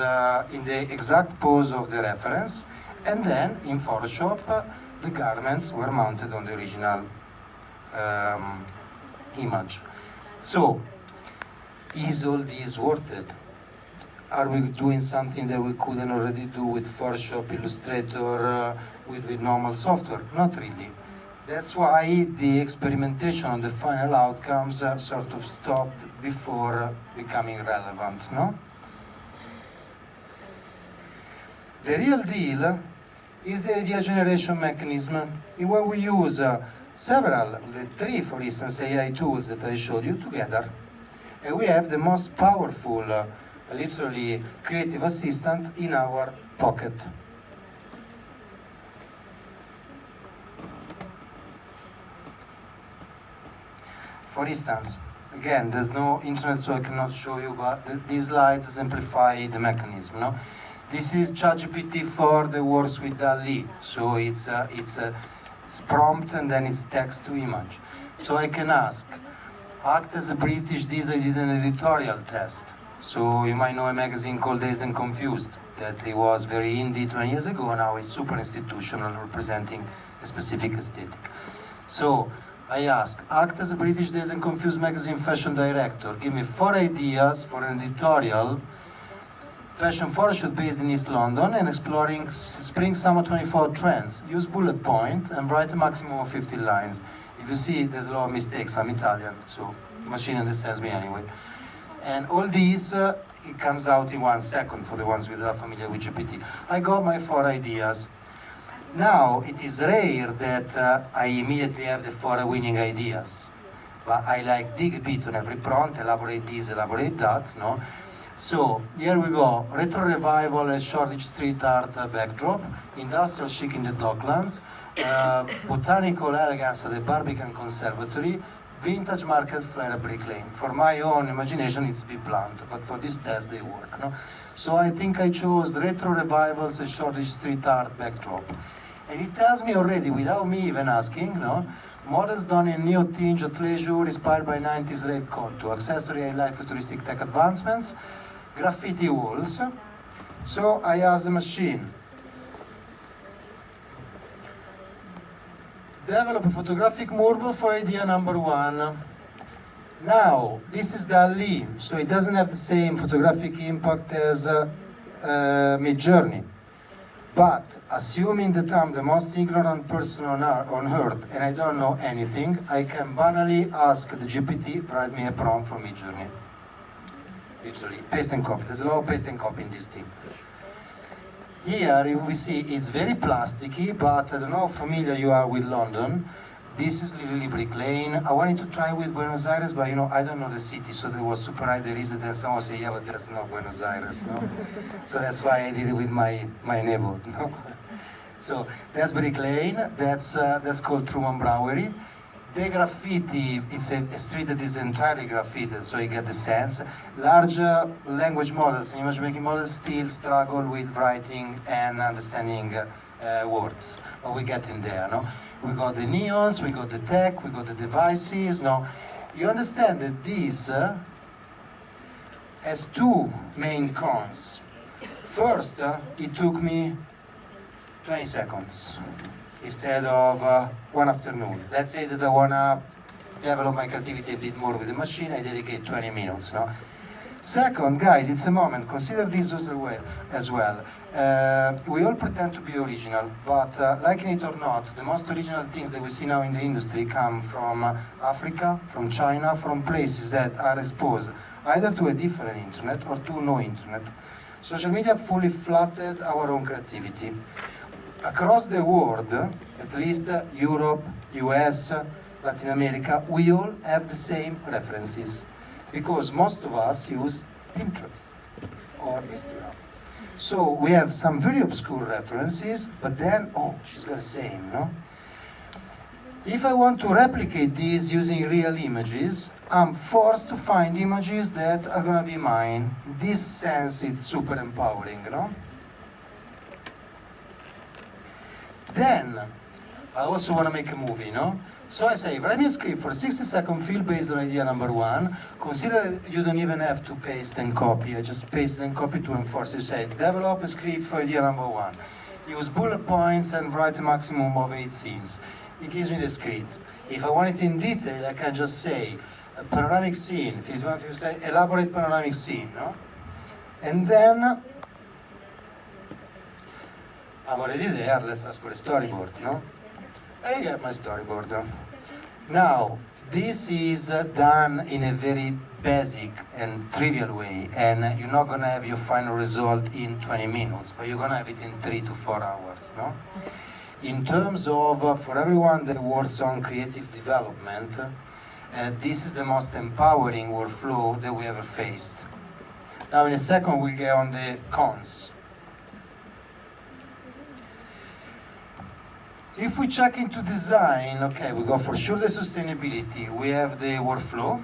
in the exact pose of the reference. And then in Photoshop, the garments were mounted on the original image. So, is all this worth it? Are we doing something that we couldn't already do with Photoshop, Illustrator, with normal software? Not really. That's why the experimentation on the final outcomes sort of stopped before becoming relevant, no? The real deal is the idea generation mechanism, in where we use several, the 3 for instance, AI tools that I showed you together, and we have the most powerful literally creative assistant in our pocket. For instance, again, there's no internet so I cannot show you, but these slides exemplify the mechanism. No? This is ChatGPT-4 that works with DALL-E, so it's prompt and then it's text to image. So I can ask, act as a British, this I did an editorial test. So you might know a magazine called Dazed and Confused, that it was very indie 20 years ago, now it's super institutional, representing a specific aesthetic. So I ask, act as a British Dazed and Confused magazine fashion director, give me 4 ideas for an editorial, fashion photoshoot based in East London and exploring spring-summer 24 trends. Use bullet point and write a maximum of 50 lines. If you see, there's a lot of mistakes, I'm Italian, so the machine understands me anyway. And all these, it comes out in 1 second for the ones that are familiar with GPT. I got my 4 ideas. Now, it is rare that I immediately have the 4 winning ideas. But I like dig a bit on every prompt, elaborate this, elaborate that, no? So, here we go. Retro revival at Shoreditch street art backdrop, industrial chic in the Docklands, botanical elegance at the Barbican Conservatory, vintage market flair at Brick Lane. For my own imagination, it's a bit blunt, but for this test, they work. No? So I think I chose retro revivals at Shoreditch street art backdrop. And it tells me already, without me even asking, no? Models done in neo-tinge at leisure, inspired by 90s rave contour, accessory highlight futuristic tech advancements, graffiti walls. So I asked the machine, develop a photographic mural for idea number 1. Now, this is DALL-E, so it doesn't have the same photographic impact as Mid-Journey. But, assuming that I'm the most ignorant person on earth and I don't know anything, I can banally ask the GPT, write me a prompt for Mid-Journey. Literally, paste and copy. There's a lot of paste and copy in this thing. Here we see it's very plasticky, but I don't know how familiar you are with London, This is Lily Brick Lane. I wanted to try with Buenos Aires, but I don't know the city, so there was super high there is, and then someone said, yeah, but that's not Buenos Aires, no? So that's why I did it with my neighborhood, no? So that's Brick Lane, that's called Truman Brewery. The graffiti, it's a street that is entirely graffiti, so you get the sense. Large language models, image making models still struggle with writing and understanding words, but we get in there, no? We got the neons, we got the tech, we got the devices, no? You understand that this has two main cons. First, it took me 20 seconds instead of one afternoon. Let's say that I want to develop my creativity a bit more with the machine, I dedicate 20 minutes, no? Second, guys, it's a moment. Consider this as well. We all pretend to be original, but liking it or not, the most original things that we see now in the industry come from Africa, from China, from places that are exposed either to a different internet or to no internet. Social media fully flooded our own creativity. Across the world, at least Europe, US, Latin America, we all have the same references, because most of us use Pinterest or Instagram. So we have some very obscure references, but then, oh, she's got the same, no? If I want to replicate these using real images, I'm forced to find images that are gonna be mine. In this sense, it's super empowering, no? Then, I also want to make a movie, no? So I say, write me a script for a 60-second film based on idea number one. Consider that you don't even have to paste and copy. I just paste and copy to enforce. You say, develop a script for idea number one. Use bullet points and write a maximum of 8 scenes. It gives me the script. If I want it in detail, I can just say, a panoramic scene. If you say, elaborate panoramic scene, no? And then, I'm already there, let's ask for a storyboard, no? I get my storyboard. Now, this is done in a very basic and trivial way, and you're not gonna have your final result in 20 minutes, but you're gonna have it in 3 to 4 hours, no? In terms of, for everyone that works on creative development, this is the most empowering workflow that we ever faced. Now, in a second, we'll get on the cons. If we check into design, okay, we got for sure the sustainability. We have the workflow,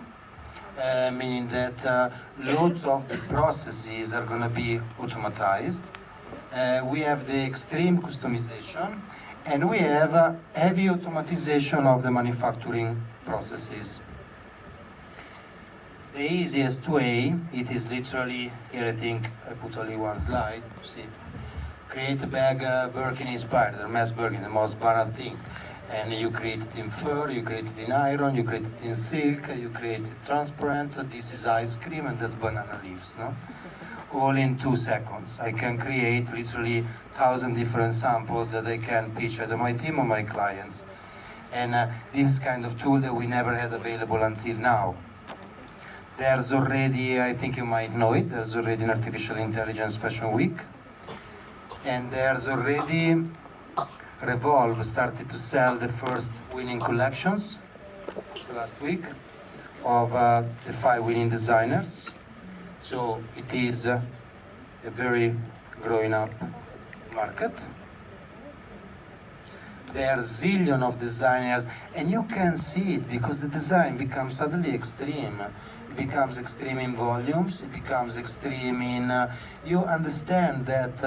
meaning that loads of the processes are going to be automatized. We have the extreme customization, and we have heavy automatization of the manufacturing processes. The easiest way, it is literally, here I think I put only one slide, see. Create a bag Birkin inspired, Hermes Birkin, the most banal thing. And you create it in fur, you create it in iron, you create it in silk, you create it transparent, this is ice cream and that's banana leaves, no? All in 2 seconds. I can create literally 1,000 different samples that I can pitch either my team or my clients. And this is kind of tool that we never had available until now. There's already, I think you might know it, there's already an artificial intelligence fashion week. And there's already Revolve started to sell the first winning collections last week of the 5 winning designers. So it is a very growing up market. There are zillion of designers, and you can see it because the design becomes suddenly extreme. It becomes extreme in volumes, it becomes extreme in, you understand that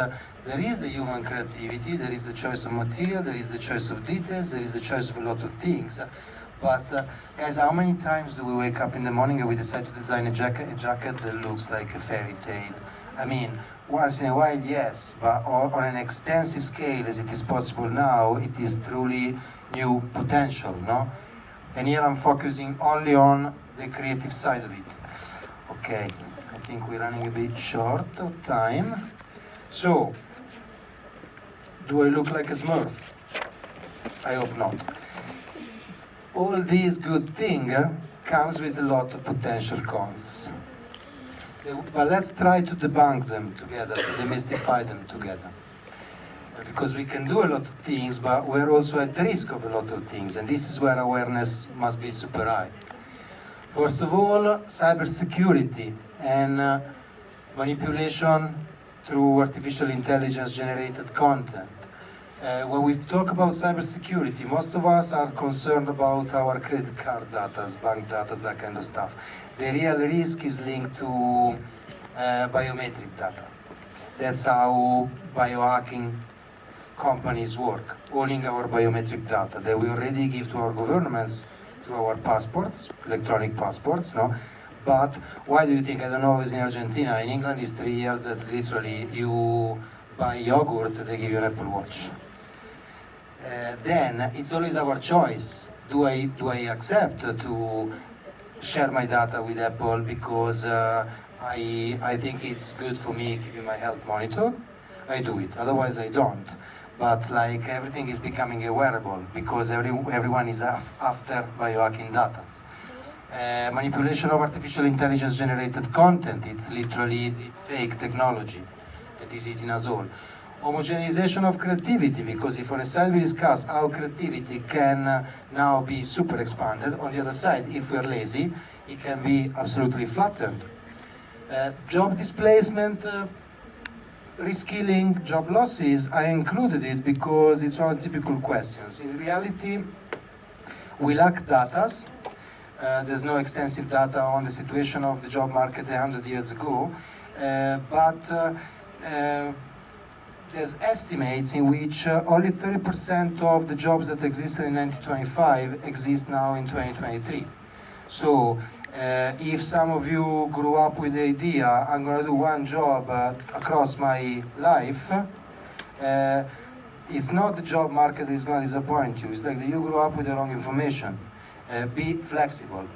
there is the human creativity, there is the choice of material, there is the choice of details, there is the choice of a lot of things. But guys, how many times do we wake up in the morning and we decide to design a jacket that looks like a fairy tale? I mean, once in a while, yes, but on an extensive scale as it is possible now, it is truly new potential, no? And here I'm focusing only on the creative side of it. Okay, I think we're running a bit short of time. So, do I look like a Smurf? I hope not. All these good things comes with a lot of potential cons. But let's try to debunk them together, to demystify them together. because we can do a lot of things, but we're also at the risk of a lot of things, and this is where awareness must be super high. First of all, cybersecurity and manipulation through artificial intelligence generated content. When we talk about cybersecurity, most of us are concerned about our credit card data, bank data, that kind of stuff. The real risk is linked to biometric data. That's how biohacking companies work, owning our biometric data that we already give to our governments through our passports, electronic passports, no? But why do you think, I don't know, it's in Argentina, in England it's 3 years that literally you buy yogurt, they give you an Apple Watch. Then it's always our choice. Do I accept to share my data with Apple because I think it's good for me keeping my health monitored? I do it, otherwise I don't. But like everything is becoming a wearable because everyone is after biohacking data. Manipulation of artificial intelligence generated content, it's literally the fake technology that is eating us all. Homogenization of creativity, because if on a side we discuss how creativity can now be super expanded, on the other side, if we're lazy, it can be absolutely flattened. Job displacement, reskilling, job losses, I included it because it's one of the typical questions. In reality, we lack data. There's no extensive data on the situation of the job market 100 years ago, but there's estimates in which only 30% of the jobs that existed in 1925 exist now in 2023. So if some of you grew up with the idea, I'm going to do one job across my life, it's not the job market that is going to disappoint you. It's like that you grew up with the wrong information. Be flexible,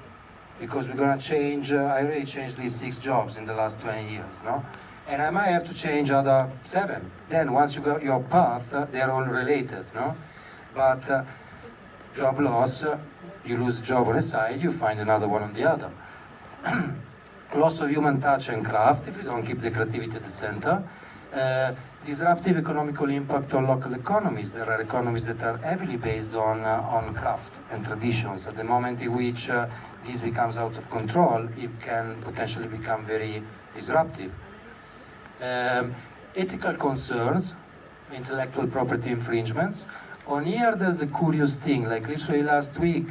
because we're going to change, I already changed these 6 jobs in the last 20 years, no? And I might have to change other 7. Then once you got your path, they're all related, no? But job loss, you lose a job on the side, you find another one on the other. Loss of human touch and craft, if you don't keep the creativity at the center. Disruptive economical impact on local economies. There are economies that are heavily based on craft and traditions. At the moment in which this becomes out of control, it can potentially become very disruptive. Ethical concerns, intellectual property infringements. On here there's a curious thing, like literally last week,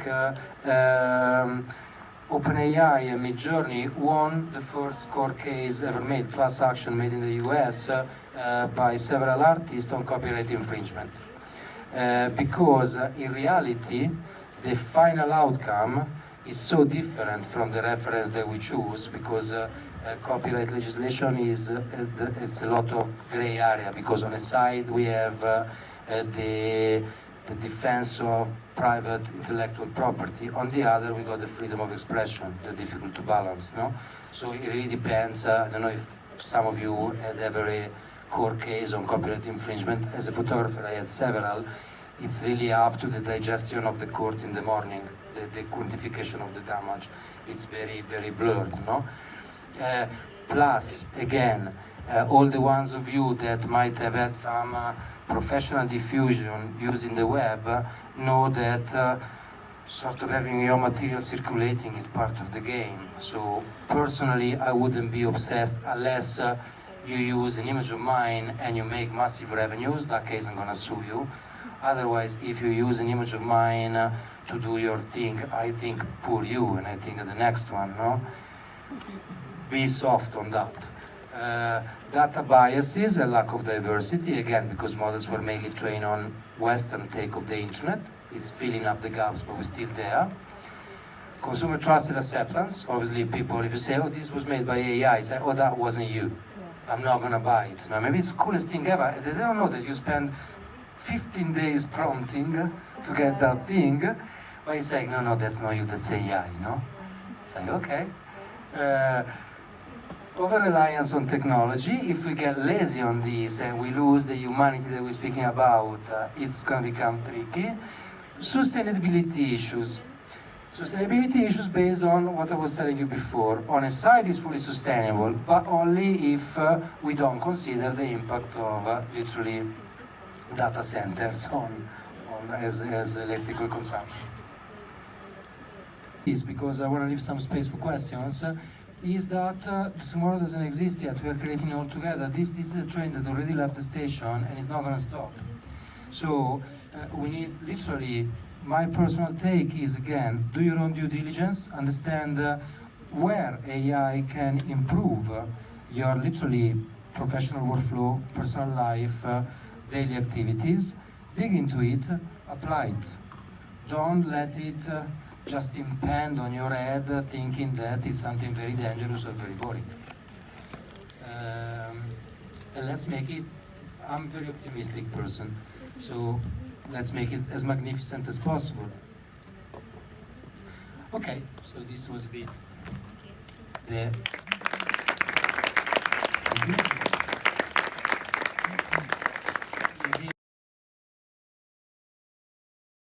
OpenAI and Midjourney won the first court case ever made, class action made in the US by several artists on copyright infringement. Because in reality, the final outcome is so different from the reference that we choose, because copyright legislation is it's a lot of gray area, because on the side we have the defense of private intellectual property, on the other we got the freedom of expression, they're difficult to balance, no? So it really depends. I don't know if some of you had ever a court case on copyright infringement. As a photographer I had several. It's really up to the digestion of the court in the morning, the quantification of the damage. It's very, very blurred, no? Plus, again, all the ones of you that might have had some professional diffusion using the web know that sort of having your material circulating is part of the game. So personally, I wouldn't be obsessed unless you use an image of mine and you make massive revenues. In that case, I'm gonna sue you. Otherwise, if you use an image of mine to do your thing, I think poor you, and I think the next one, no? Be soft on that. Data biases, a lack of diversity, again, because models were mainly trained on Western take of the internet. It's filling up the gaps, but we're still there. Consumer trust and acceptance. Obviously, people, if you say, oh, this was made by AI, say, oh, that wasn't you. I'm not gonna buy it. Now, maybe it's the coolest thing ever. They don't know that you spend 15 days prompting to get that thing, but he's saying, no, that's not you, that's AI, you know? Say, okay. Over-reliance on technology. If we get lazy on this and we lose the humanity that we're speaking about, it's going to become tricky. Sustainability issues. Sustainability issues based on what I was telling you before. On a side is fully sustainable, but only if we don't consider the impact of literally data centers as electrical consumption. Is because I want to leave some space for questions. Is that tomorrow doesn't exist yet. We are creating it all together. This is a train that already left the station and it's not going to stop. So we need literally, my personal take is, again, do your own due diligence, understand where AI can improve your literally professional workflow, personal life, daily activities. Dig into it, apply it. Don't let it just impend on your head thinking that it's something very dangerous or very boring. And let's make it, I'm a very optimistic person, so let's make it as magnificent as possible. Okay, so this was a bit the...